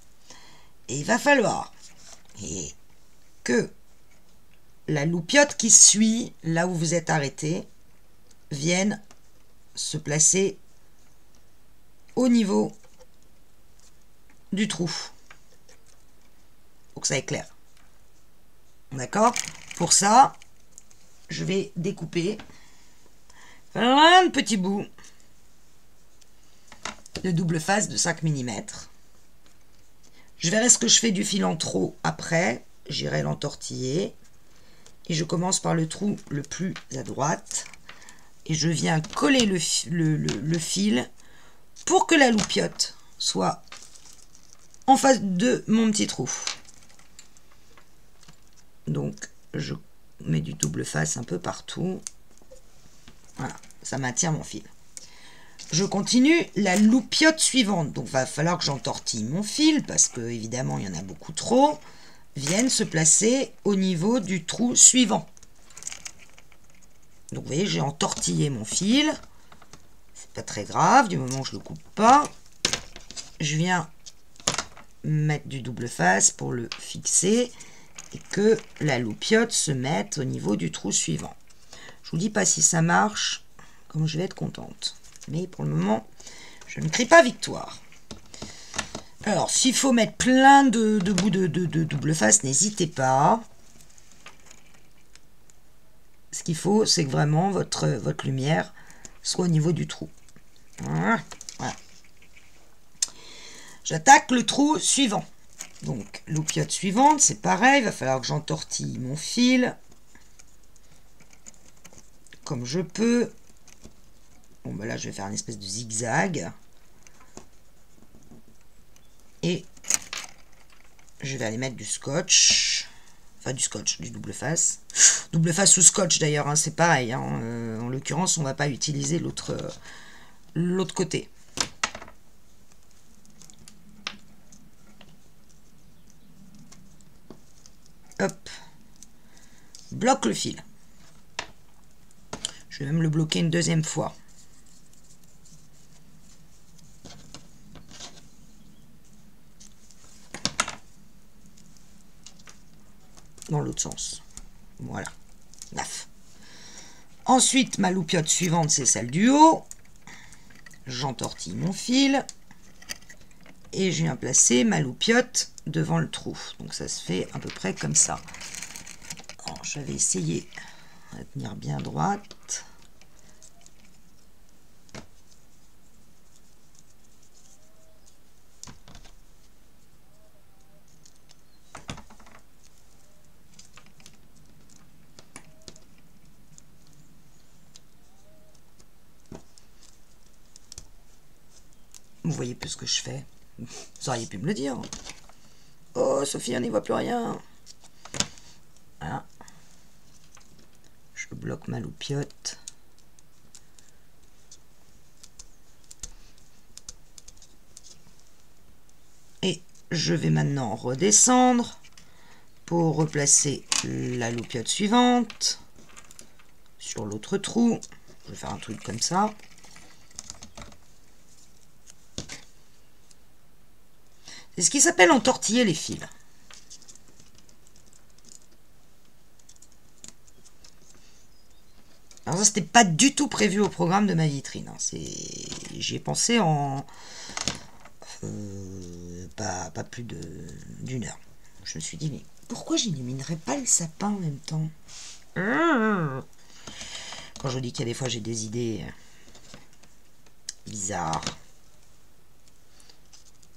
Et il va falloir que la loupiote qui suit, là où vous êtes arrêté, vienne se placer au niveau du trou. Pour que ça éclaire. D'accord? Pour ça, je vais découper un petit bout de double face de 5 mm. Je verrai ce que je fais du fil en trop après. J'irai l'entortiller. Et je commence par le trou le plus à droite. Et je viens coller le fil pour que la loupiote soit en face de mon petit trou. Donc, je mets du double face un peu partout. Voilà, ça maintient mon fil. Je continue la loupiote suivante. Donc, il va falloir que j'entortille mon fil parce que, évidemment, il y en a beaucoup trop. Viennent se placer au niveau du trou suivant. Donc, vous voyez, j'ai entortillé mon fil. C'est pas très grave, du moment où je ne le coupe pas. Je viens mettre du double face pour le fixer et que la loupiote se mette au niveau du trou suivant. Je vous dis pas si ça marche, comme je vais être contente. Mais pour le moment, je ne crie pas victoire. Alors, s'il faut mettre plein de bouts de double face, n'hésitez pas. Ce qu'il faut, c'est que vraiment votre lumière soit au niveau du trou. Voilà. J'attaque le trou suivant. Donc, loupiote suivante, c'est pareil. Il va falloir que j'entortille mon fil. Comme je peux. Bon, ben là, je vais faire une espèce de zigzag. Et je vais aller mettre du scotch. Enfin, du scotch, du double face. Double face ou scotch, d'ailleurs, hein, c'est pareil. Hein. En l'occurrence, on ne va pas utiliser l'autre côté. Hop. Bloque le fil. Je vais même le bloquer une deuxième fois. Dans l'autre sens. Voilà. Naf. Ensuite, ma loupiote suivante, c'est celle du haut. J'entortille mon fil. Et je viens placer ma loupiote devant le trou. Donc ça se fait à peu près comme ça. Alors, je vais essayer de tenir bien droite. Vous voyez plus ce que je fais. Vous auriez pu me le dire. Oh, Sophie, on n'y voit plus rien. Voilà. Je bloque ma loupiote. Et je vais maintenant redescendre pour replacer la loupiote suivante sur l'autre trou. Je vais faire un truc comme ça. C'est ce qui s'appelle entortiller les fils. Alors ça, c'était pas du tout prévu au programme de ma vitrine. Hein. J'y ai pensé en pas plus d'une heure. Je me suis dit, mais pourquoi j'illuminirais pas le sapin en même temps? Quand je dis qu'il y a des fois j'ai des idées bizarres.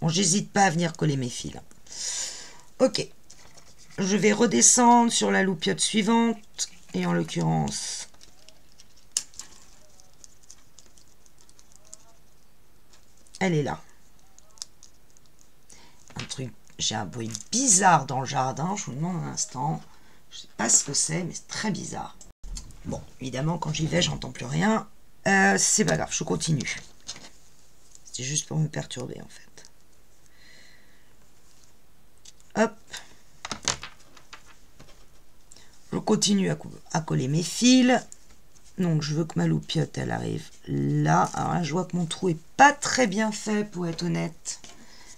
Bon, j'hésite pas à venir coller mes fils. Ok. Je vais redescendre sur la loupiote suivante. Et en l'occurrence, elle est là. Un truc, j'ai un bruit bizarre dans le jardin. Je vous demande un instant. Je sais pas ce que c'est, mais c'est très bizarre. Bon, évidemment, quand j'y vais, j'entends plus rien. C'est pas grave, je continue. C'est juste pour me perturber, en fait. Hop. Je continue à coller mes fils. Donc, je veux que ma loupiote, elle arrive là. Alors là, je vois que mon trou est pas très bien fait, pour être honnête.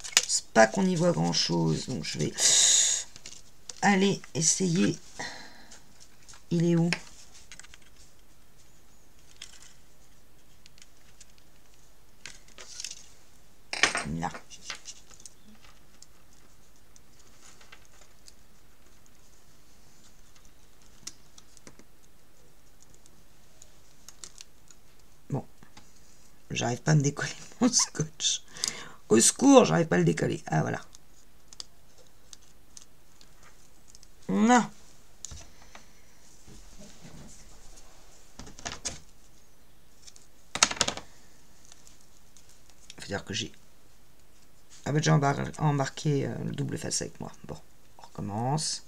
Je pense pas qu'on y voit grand-chose. Donc, je vais aller essayer. Il est où? Là. Bon. J'arrive pas à me décoller mon scotch. Au secours, j'arrive pas à le décoller. Ah, voilà. Non. Faut dire que j'ai... Ah bah, j'ai embarqué le double face avec moi. Bon, on recommence.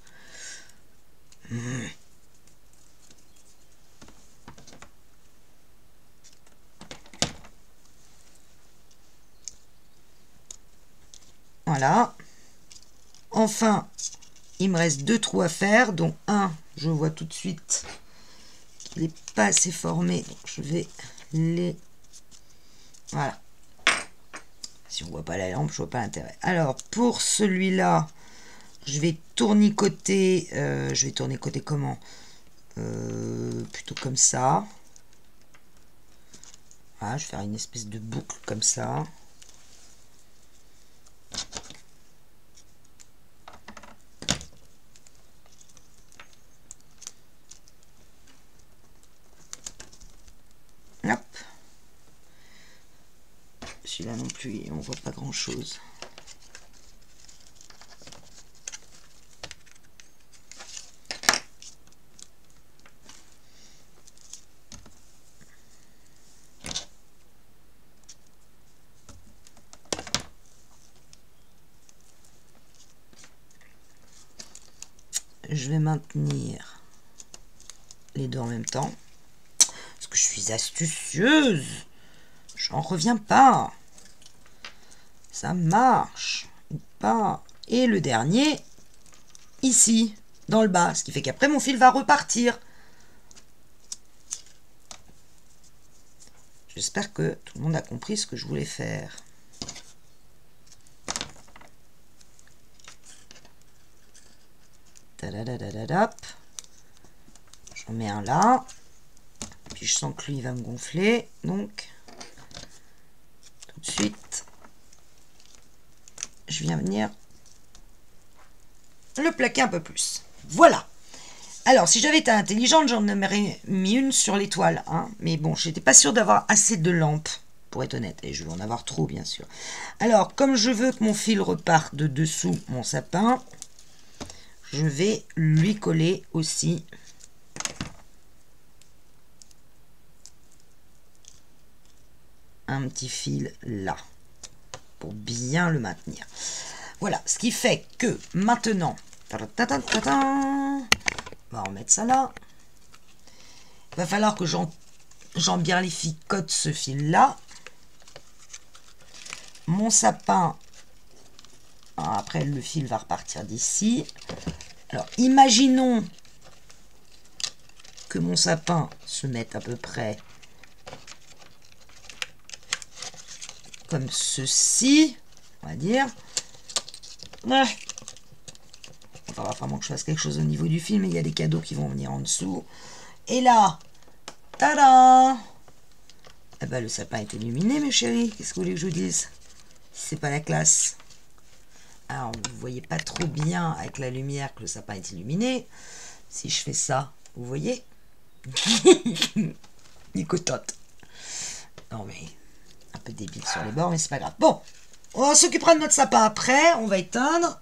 Voilà. Enfin, il me reste 2 trous à faire, dont un, je vois tout de suite qu'il n'est pas assez formé. Donc je vais les... Voilà. Si on ne voit pas la lampe, je ne vois pas l'intérêt. Alors, pour celui-là, je vais tournicoter. Je vais tournicoter comment? Plutôt comme ça. Voilà, je vais faire une espèce de boucle comme ça. Hop. Celui-là non plus, on voit pas grand-chose. Je vais maintenir les deux en même temps. Parce que je suis astucieuse. J'en reviens pas. Ça marche ou pas. Et le dernier, ici, dans le bas. Ce qui fait qu'après, mon fil va repartir. J'espère que tout le monde a compris ce que je voulais faire. J'en mets un là. Puis je sens que lui va me gonfler. Donc, tout de suite, je viens venir le plaquer un peu plus. Voilà. Alors, si j'avais été intelligente, j'en aurais mis une sur l'étoile. Hein. Mais bon, j'étais pas sûre d'avoir assez de lampes, pour être honnête. Et je vais en avoir trop, bien sûr. Alors, comme je veux que mon fil reparte de dessous mon sapin, je vais lui coller aussi un petit fil là. pour bien le maintenir. Voilà, ce qui fait que maintenant, on va remettre ça là. Il va falloir que j'embiarlificote ce fil-là. Mon sapin, après le fil va repartir d'ici. Alors, imaginons que mon sapin se mette à peu près comme ceci, on va dire. Ouais. Il va vraiment que je fasse quelque chose au niveau du fil, mais il y a des cadeaux qui vont venir en dessous. Et là, tada! Eh ben, le sapin est illuminé, mes chéris. Qu'est-ce que vous voulez que je vous dise? C'est pas la classe. Alors, vous voyez pas trop bien avec la lumière que le sapin est illuminé. Si je fais ça, vous voyez? Nicotote. Non, mais un peu débile sur les bords, mais c'est pas grave. Bon, on s'occupera de notre sapin après. On va éteindre.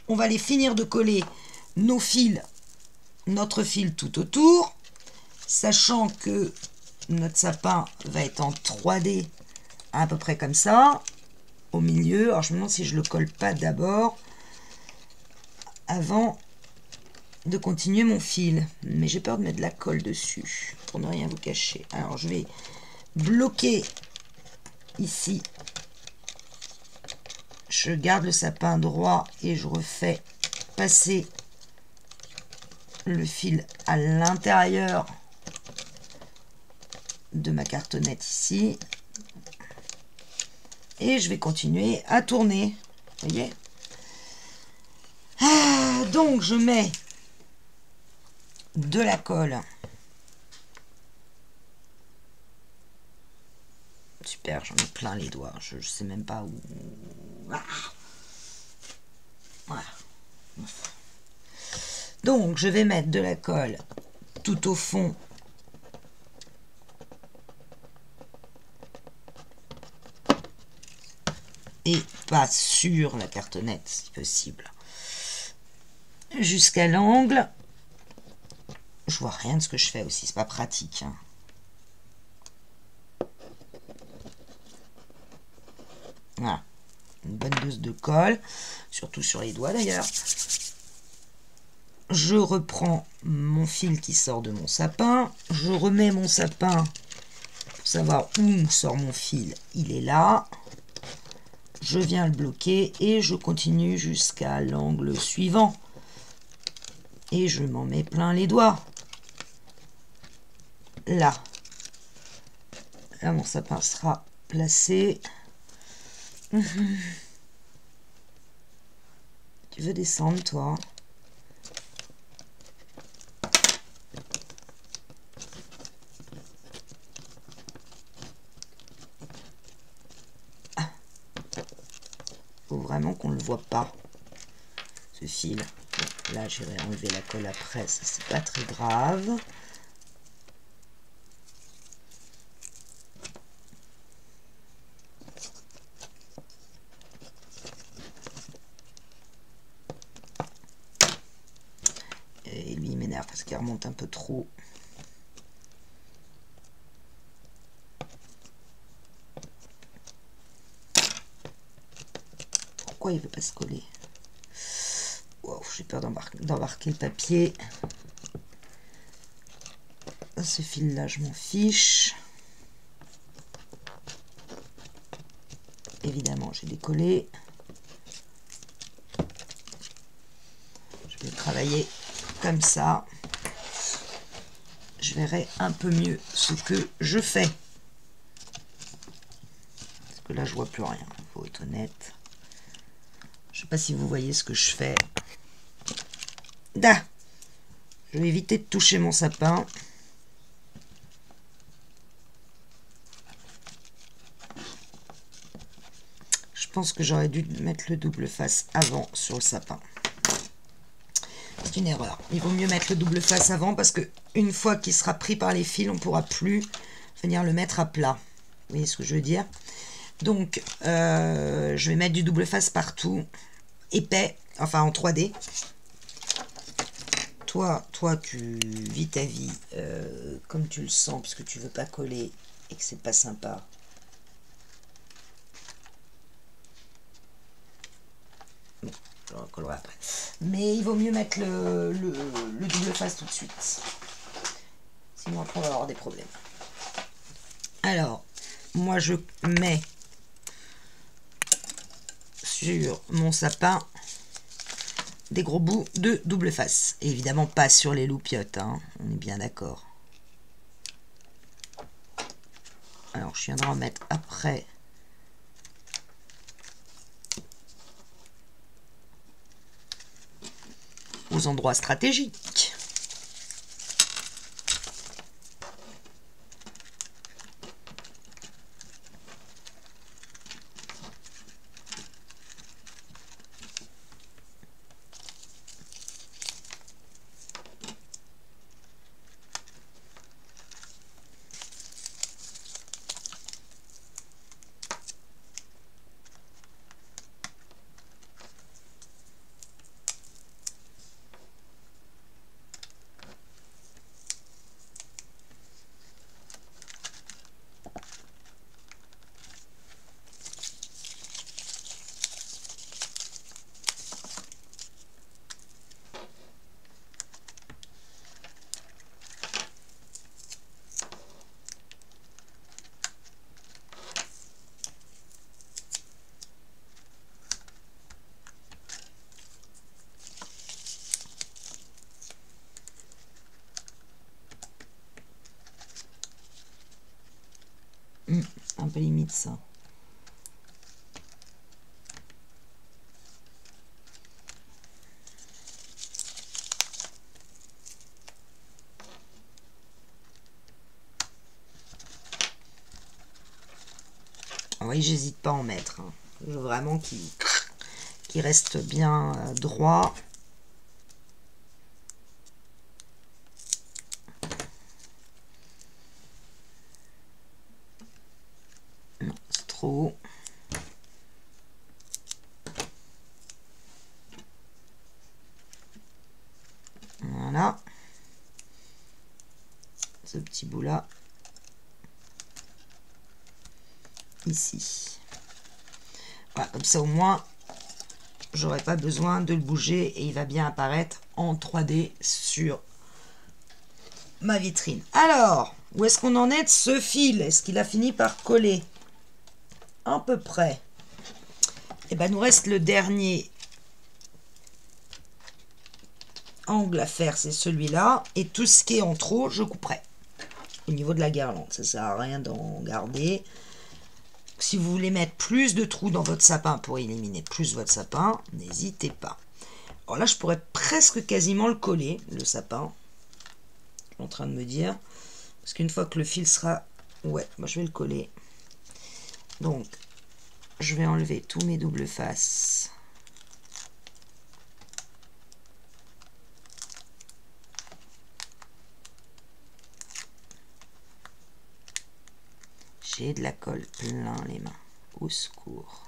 On va aller finir de coller nos fils, notre fil tout autour. Sachant que notre sapin va être en 3D à peu près comme ça. Au milieu. Alors, je me demande si je le colle pas d'abord avant de continuer mon fil. Mais j'ai peur de mettre de la colle dessus pour ne rien vous cacher. Alors, je vais bloquer ici. Je garde le sapin droit et je refais passer le fil à l'intérieur de ma cartonnette ici. Et je vais continuer à tourner. Vous voyez? Donc, je mets de la colle. Super, j'en ai plein les doigts. Je sais même pas où... Voilà. Donc, je vais mettre de la colle tout au fond et pas sur la cartonnette si possible. Jusqu'à l'angle. Je vois rien de ce que je fais aussi, c'est pas pratique. Hein. Voilà. Une bonne dose de colle, surtout sur les doigts d'ailleurs. Je reprends mon fil qui sort de mon sapin. Je remets mon sapin pour savoir où sort mon fil. Il est là. Je viens le bloquer et je continue jusqu'à l'angle suivant. Et je m'en mets plein les doigts. Là. Là, mon sapin sera placé. Tu veux descendre, toi? Faut vraiment qu'on ne le voit pas, ce fil. Bon, là, j'irai enlever la colle après, ça c'est pas très grave. Et lui, il m'énerve parce qu'il remonte un peu trop. Pourquoi il veut pas se coller? Wow, j'ai peur d'embarquer le papier. Ce fil là, je m'en fiche. Évidemment, j'ai décollé. Je vais travailler comme ça. Je verrai un peu mieux ce que je fais. Parce que là, je vois plus rien. Il faut être honnête. Je sais pas si vous voyez ce que je fais. Da! Je vais éviter de toucher mon sapin. Je pense que j'aurais dû mettre le double face avant sur le sapin. C'est une erreur. Il vaut mieux mettre le double face avant parce que une fois qu'il sera pris par les fils, on ne pourra plus venir le mettre à plat. Vous voyez ce que je veux dire? Donc, je vais mettre du double face partout. Épais, enfin en 3D. Toi, tu vis ta vie comme tu le sens parce que tu veux pas coller et que c'est pas sympa. je le recollerai après. Mais il vaut mieux mettre le double face tout de suite. Sinon après on va avoir des problèmes. Alors, moi je mets sur mon sapin des gros bouts de double face. Et évidemment pas sur les loupiottes, hein, on est bien d'accord. Alors je viendrai en mettre après. Aux endroits stratégiques. Un peu limite ça. Oui, j'hésite pas à en mettre. Hein. Je veux vraiment qu'il reste bien droit. Non, c'est trop haut. Voilà. Ce petit bout là. Ici. Voilà, comme ça au moins j'aurai pas besoin de le bouger et il va bien apparaître en 3D sur ma vitrine. Alors, où est-ce qu'on en est de ce fil? Est-ce qu'il a fini par coller? À peu près. Et ben nous reste le dernier angle à faire, c'est celui-là, et tout ce qui est en trop je couperai au niveau de la guirlande. Ça sert à rien d'en garder. Si vous voulez mettre plus de trous dans votre sapin pour éliminer plus votre sapin, n'hésitez pas. Alors là, je pourrais presque quasiment le coller, le sapin. Je suis en train de me dire. Parce qu'une fois que le fil sera... Ouais, moi je vais le coller. Donc, je vais enlever tous mes doubles faces. J'ai de la colle plein les mains. Au secours.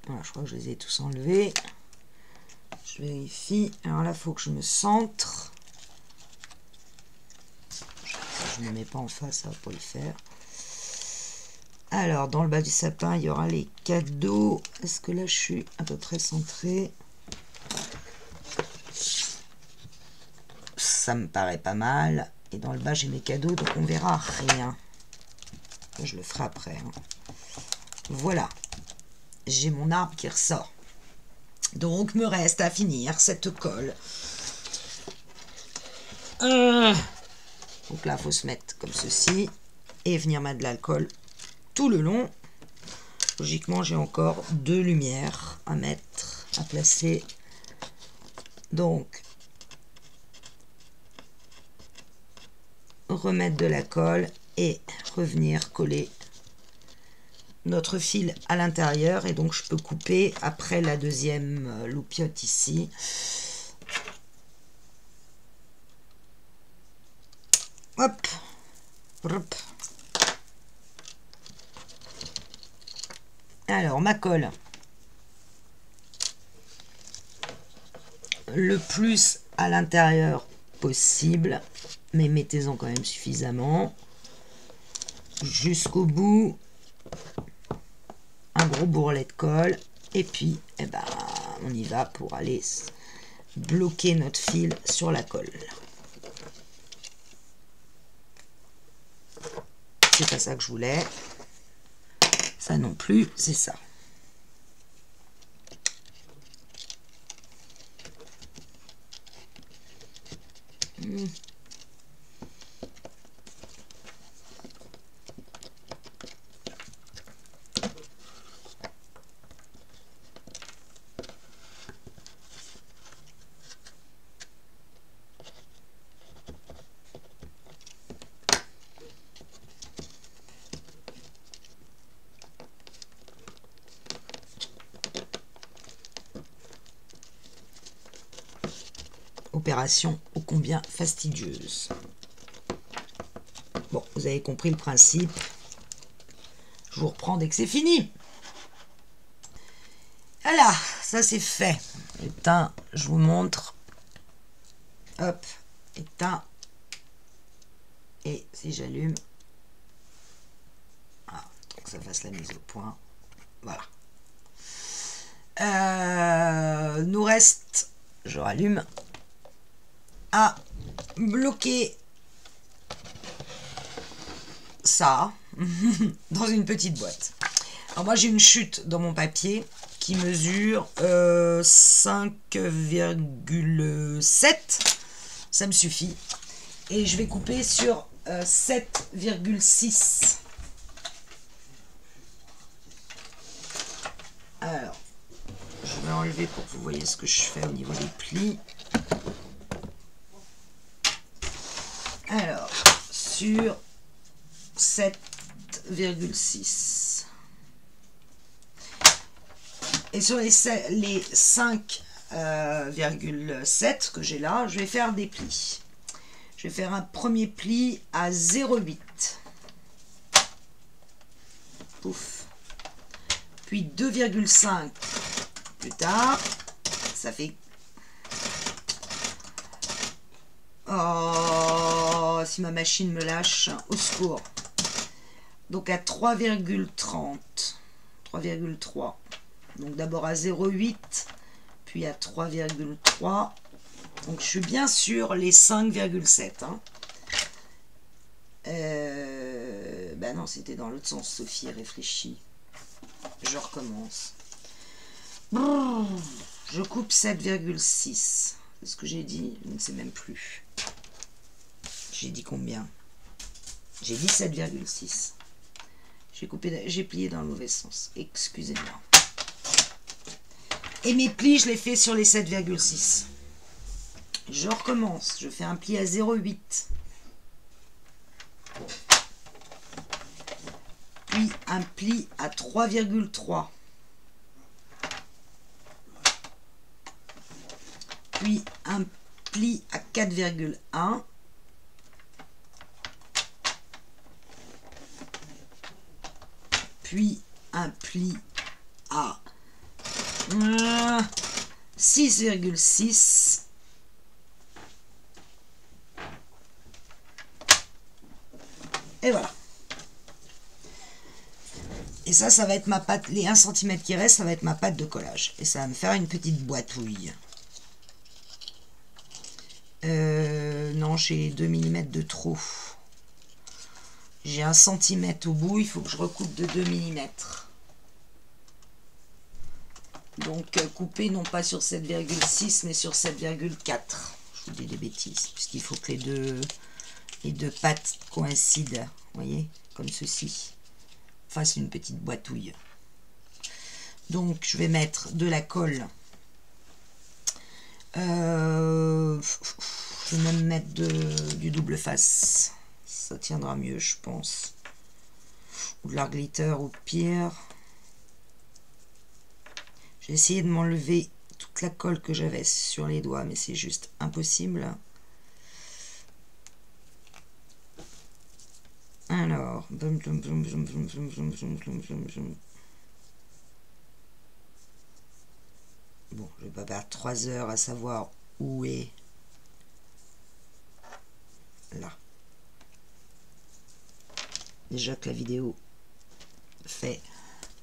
Voilà, je crois que je les ai tous enlevés. Je vérifie. Alors là, il faut que je me centre. Je ne me mets pas en face, ça va pas le faire. Alors, dans le bas du sapin, il y aura les cadeaux. Est-ce que là, je suis à peu près centrée? Ça me paraît pas mal. Et dans le bas, j'ai mes cadeaux, donc on verra rien. Je le ferai après. Hein. Voilà. J'ai mon arbre qui ressort. Donc, me reste à finir cette colle. Donc là, il faut se mettre comme ceci. Et venir mettre de l'alcool tout le long. Logiquement, j'ai encore 2 lumières à mettre, à placer. Donc, remettre de la colle et revenir coller notre fil à l'intérieur. Et donc je peux couper après la deuxième loupiote ici. Hop, hop. Alors ma colle, le plus à l'intérieur possible, mais mettez-en quand même suffisamment jusqu'au bout. Un gros bourrelet de colle et puis eh ben, on y va pour aller bloquer notre fil sur la colle. C'est pas ça que je voulais, ça non plus, c'est ça. Opération ô combien fastidieuse. Bon, vous avez compris le principe. Je vous reprends dès que c'est fini. Voilà, ça c'est fait. Éteint, je vous montre. Hop, éteint. Et si j'allume, donc ça fasse la mise au point. Voilà. Nous reste, je rallume, à bloquer ça dans une petite boîte. Alors moi j'ai une chute dans mon papier qui mesure 5,7, ça me suffit, et je vais couper sur 7,6. Alors je vais enlever pour que vous voyez ce que je fais au niveau des plis. Alors sur 7,6 et sur les 5,7 que j'ai là, je vais faire des plis. Je vais faire un premier pli à 0,8, pouf, puis 2,5 plus tard, ça fait, oh, si ma machine me lâche, au secours. Donc à 3,30, 3,3. Donc d'abord à 0,8, puis à 3,3. Donc je suis bien sur les 5,7. Hein. Ben non, c'était dans l'autre sens, Sophie, réfléchis. Je recommence. Je coupe 7,6. C'est ce que j'ai dit, je ne sais même plus. J'ai dit combien? J'ai dit 7,6. J'ai plié dans le mauvais sens. Excusez-moi. Et mes plis, je les fais sur les 7,6. Je recommence. Je fais un pli à 0,8. Puis un pli à 3,3. Puis un pli à 4,1. Puis un pli à 6,6. Et voilà. Et ça va être ma pâte, les 1 cm qui restent, ça va être ma pâte de collage. Et ça va me faire une petite boîtouille. Non, j'ai 2 mm de trop. J'ai 1 cm au bout, il faut que je recoupe de 2 mm. Donc couper non pas sur 7,6 mais sur 7,4. Je vous dis des bêtises, puisqu'il faut que les deux pattes coïncident, vous voyez, comme ceci. Fasse une petite boîtouille. Donc je vais mettre de la colle. Je vais même mettre du double face. Ça tiendra mieux, je pense. Ou de l'art glitter au pire. J'ai essayé de m'enlever toute la colle que j'avais sur les doigts, mais c'est juste impossible. Alors, bon, je vais pas perdre 3 heures à savoir où est là. Déjà que la vidéo fait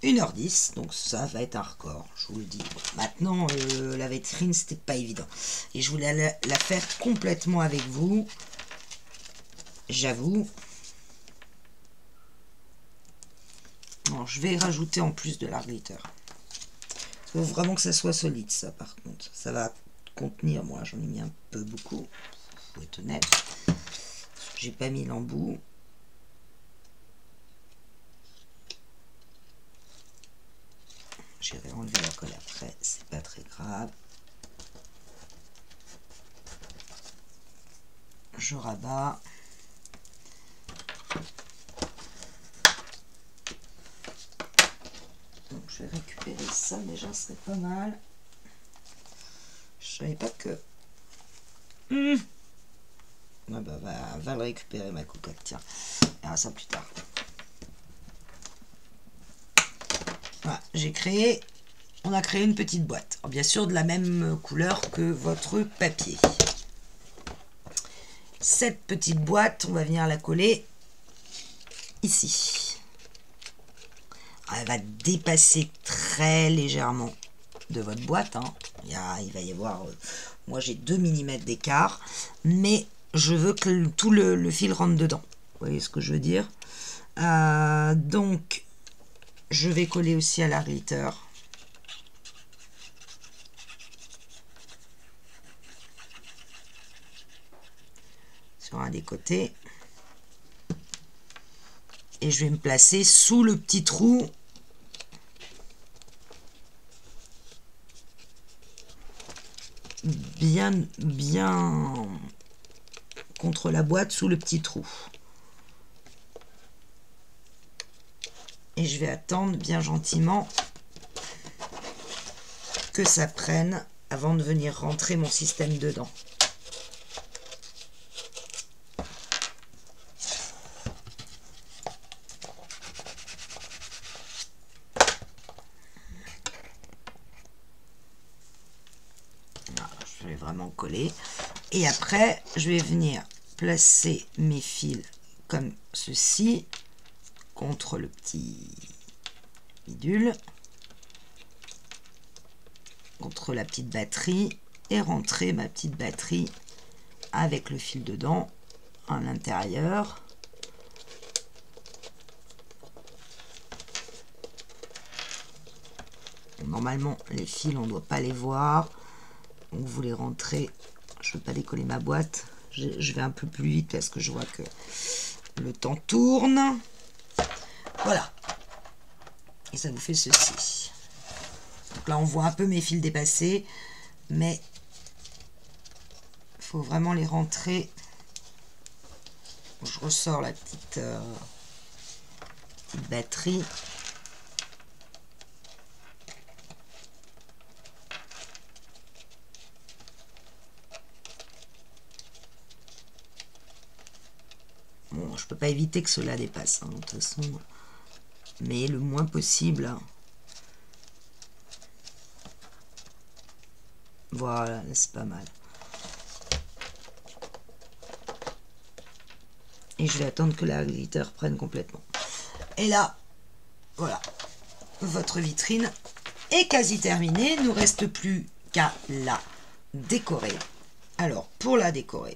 1h10, donc ça va être un record, je vous le dis. Maintenant, la vitrine, c'était pas évident. Et je voulais la faire complètement avec vous. J'avoue. Bon, je vais rajouter en plus de l'art glitter. Il faut vraiment que ça soit solide, ça, par contre. Ça va contenir, moi, j'en ai mis un peu beaucoup. Faut être honnête. J'ai pas mis l'embout. J'irai enlever la colle après, c'est pas très grave. Je rabats. Donc je vais récupérer ça, déjà ce serait pas mal. Je savais pas que... Ah bah, va le récupérer ma cocotte, tiens. On verra ça plus tard. Voilà, on a créé une petite boîte. Alors, bien sûr de la même couleur que votre papier. Cette petite boîte, on va venir la coller ici. Alors, elle va dépasser très légèrement de votre boîte. Hein. Il va y avoir... moi j'ai 2 mm d'écart. Mais je veux que tout le fil rentre dedans. Vous voyez ce que je veux dire? Donc... je vais coller aussi à l'art glitter. Sur un des côtés. Et je vais me placer sous le petit trou. Bien contre la boîte, sous le petit trou. Et je vais attendre bien gentiment que ça prenne avant de venir rentrer mon système dedans. Voilà, je vais vraiment coller. Et après, je vais venir placer mes fils comme ceci. Contre le petit bidule, contre la petite batterie, et rentrer ma petite batterie avec le fil dedans à l'intérieur. Normalement les fils on ne doit pas les voir, donc vous les rentrez. Je ne veux pas décoller ma boîte, je vais un peu plus vite parce que je vois que le temps tourne. Voilà. Et ça vous fait ceci. Donc là, on voit un peu mes fils dépasser. Mais il faut vraiment les rentrer. Je ressors la petite batterie. Bon, je peux pas éviter que cela dépasse. Hein, de toute façon... mais le moins possible. Voilà, c'est pas mal. Et je vais attendre que la glitter prenne complètement. Et là, voilà, votre vitrine est quasi terminée. Il ne nous reste plus qu'à la décorer. Alors, pour la décorer,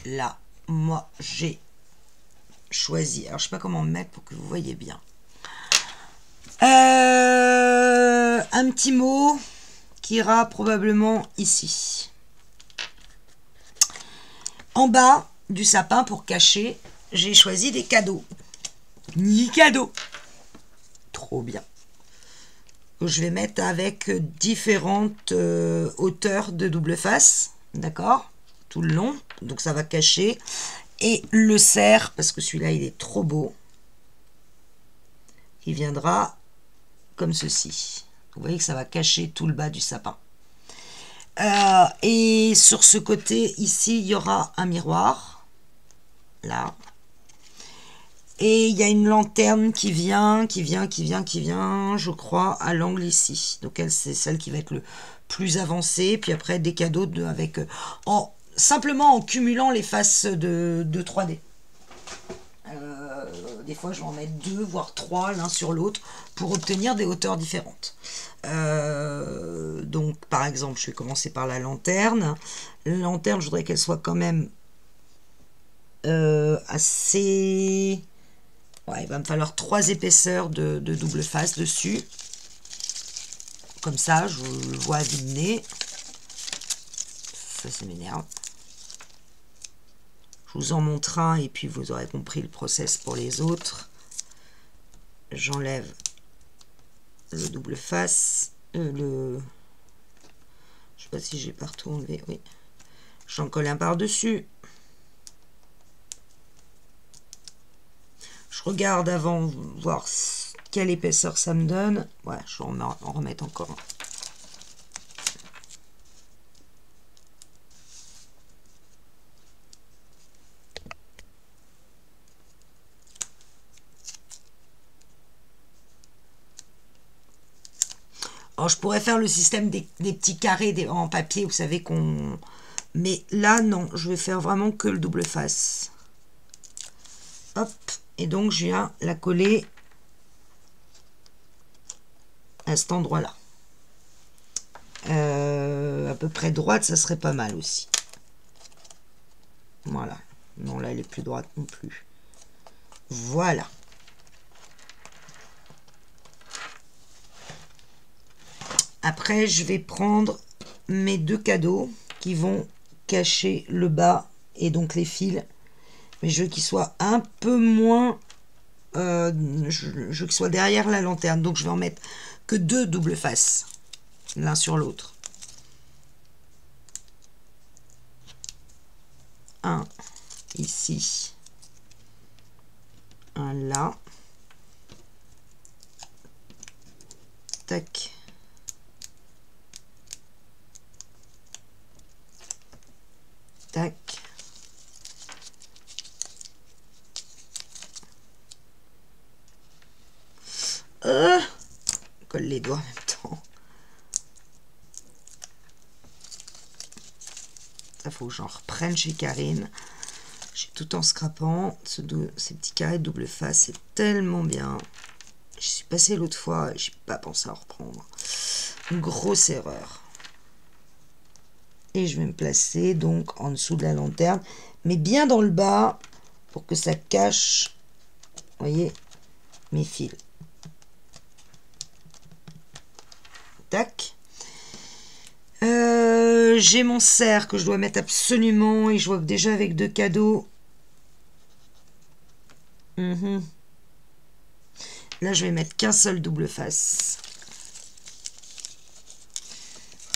là, moi, j'ai choisi, alors je sais pas comment mettre pour que vous voyez bien, un petit mot qui ira probablement ici en bas du sapin. Pour cacher, j'ai choisi des cadeaux, ni cadeaux, trop bien, que je vais mettre avec différentes hauteurs de double face, d'accord, tout le long, donc ça va cacher. Et le cerf, parce que celui-là, il est trop beau, il viendra comme ceci. Vous voyez que ça va cacher tout le bas du sapin. Et sur ce côté, ici, il y aura un miroir. Là. Et il y a une lanterne qui vient, je crois, à l'angle ici. Donc elle, c'est celle qui va être le plus avancée. Puis après, des cadeaux avec simplement en cumulant les faces de 3D. Des fois, je vais en mettre 2, voire 3 l'un sur l'autre pour obtenir des hauteurs différentes. Donc, par exemple, je vais commencer par la lanterne. La lanterne, je voudrais qu'elle soit quand même assez... Ouais, il va me falloir 3 épaisseurs de double face dessus. Comme ça, je le vois à vue de nez. Ça m'énerve. Je vous en montre un et puis vous aurez compris le process pour les autres. J'enlève le double face. Je sais pas si j'ai partout enlevé. Oui. J'en colle un par-dessus. Je regarde avant, voir quelle épaisseur ça me donne. Ouais, je vais en remettre encore un. Alors, je pourrais faire le système des petits carrés en papier, vous savez qu'on... Mais là, non, je vais faire vraiment que le double face. Hop, et donc je viens la coller à cet endroit-là. À peu près droite, ça serait pas mal aussi. Voilà. Non, là, elle est plus droite non plus. Voilà. Après, je vais prendre mes 2 cadeaux qui vont cacher le bas et donc les fils. Mais je veux qu'ils soient un peu moins... je veux qu'ils soient derrière la lanterne. Donc, je vais en mettre que 2 double faces, l'un sur l'autre. Un ici. Un là. Tac. Tac. Colle les doigts en même temps. Ça faut que j'en reprenne chez Karine. J'ai tout en scrapant. Ces petits carrés de double face, c'est tellement bien. Je suis passée l'autre fois, j'ai pas pensé à reprendre. Une grosse erreur. Et je vais me placer donc en dessous de la lanterne, mais bien dans le bas pour que ça cache, vous voyez, mes fils. Tac. J'ai mon cerf que je dois mettre absolument, et je vois que déjà avec 2 cadeaux. Là, je vais mettre qu'un seul double face.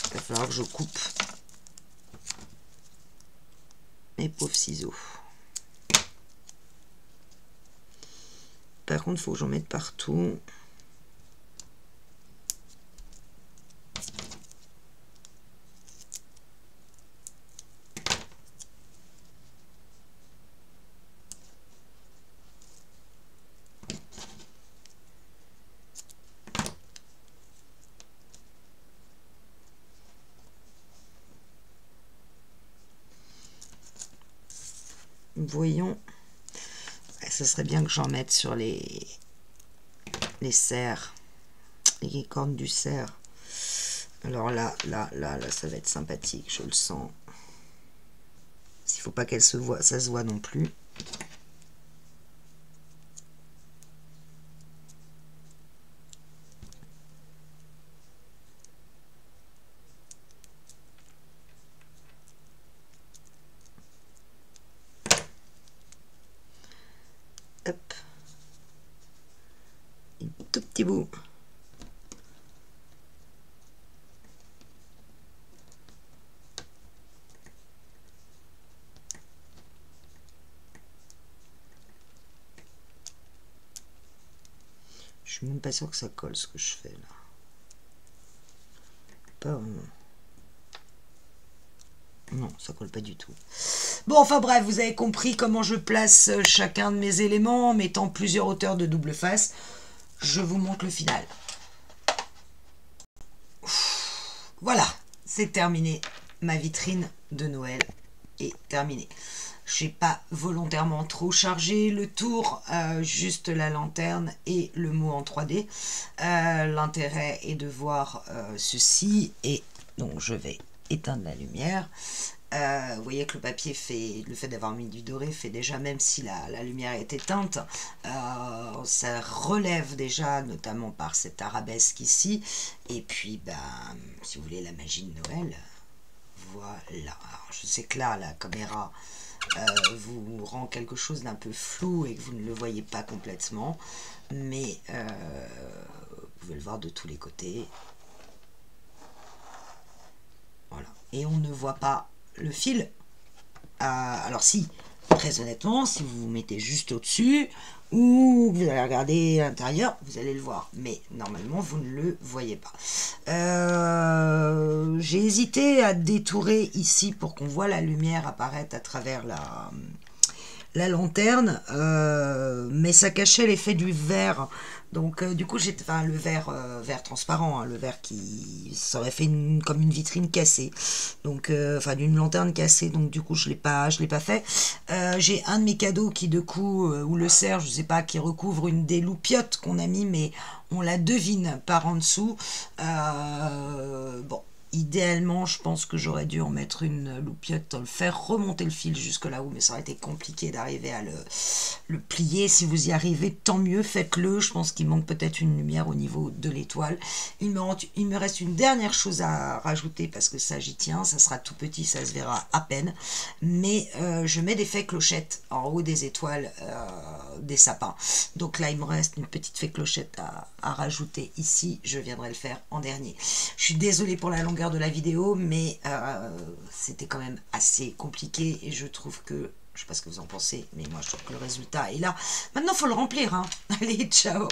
Il va falloir que je coupe mes pauvres ciseaux. Par contre, il faut que j'en mette partout. Voyons. Ça serait bien que j'en mette sur les cerfs, les cornes du cerf. Alors là, ça va être sympathique, je le sens. Il ne faut pas qu'elle se voit, ça se voit non plus. Hop. Un tout petit bout. Je suis même pas sûre que ça colle ce que je fais là. Pas vraiment. Non, ça colle pas du tout. Bon, enfin bref, vous avez compris comment je place chacun de mes éléments en mettant plusieurs hauteurs de double face. Je vous montre le final. Voilà, c'est terminé. Ma vitrine de Noël est terminée. Je n'ai pas volontairement trop chargé le tour, juste la lanterne et le mot en 3D. L'intérêt est de voir ceci, et donc je vais éteindre la lumière. Vous voyez que le papier fait, le fait d'avoir mis du doré fait déjà, même si la lumière est éteinte, ça relève déjà, notamment par cette arabesque ici. Et puis, ben, si vous voulez la magie de Noël, voilà. Alors, je sais que là, la caméra vous rend quelque chose d'un peu flou et que vous ne le voyez pas complètement, mais vous pouvez le voir de tous les côtés. Voilà. Et on ne voit pas le fil. Alors si, très honnêtement, si vous vous mettez juste au-dessus ou vous allez regarder à l'intérieur, vous allez le voir. Mais normalement, vous ne le voyez pas. J'ai hésité à détourer ici pour qu'on voit la lumière apparaître à travers la lanterne, mais ça cachait l'effet du verre. Donc du coup, j'ai le verre transparent, hein, le verre qui ça aurait fait comme une vitrine cassée. Donc enfin d'une lanterne cassée. Donc du coup, je l'ai pas fait. J'ai un de mes cadeaux qui de coup ou le cerf, je sais pas, qui recouvre une des loupiottes qu'on a mis, mais on la devine par en dessous. Bon. Idéalement, je pense que j'aurais dû en mettre une loupiote, faire remonter le fil jusque là-haut, mais ça aurait été compliqué d'arriver à le plier. Si vous y arrivez, tant mieux, faites-le. Je pense qu'il manque peut-être une lumière au niveau de l'étoile. Il me reste une dernière chose à rajouter, parce que ça, j'y tiens. Ça sera tout petit, ça se verra à peine. Mais je mets des fées clochettes en haut des étoiles des sapins. Donc là, il me reste une petite fée clochette à rajouter ici. Je viendrai le faire en dernier. Je suis désolée pour la longueur de la vidéo, mais c'était quand même assez compliqué, et je trouve que, je sais pas ce que vous en pensez, mais moi je trouve que le résultat est là. Maintenant, il faut le remplir, hein. Allez, ciao.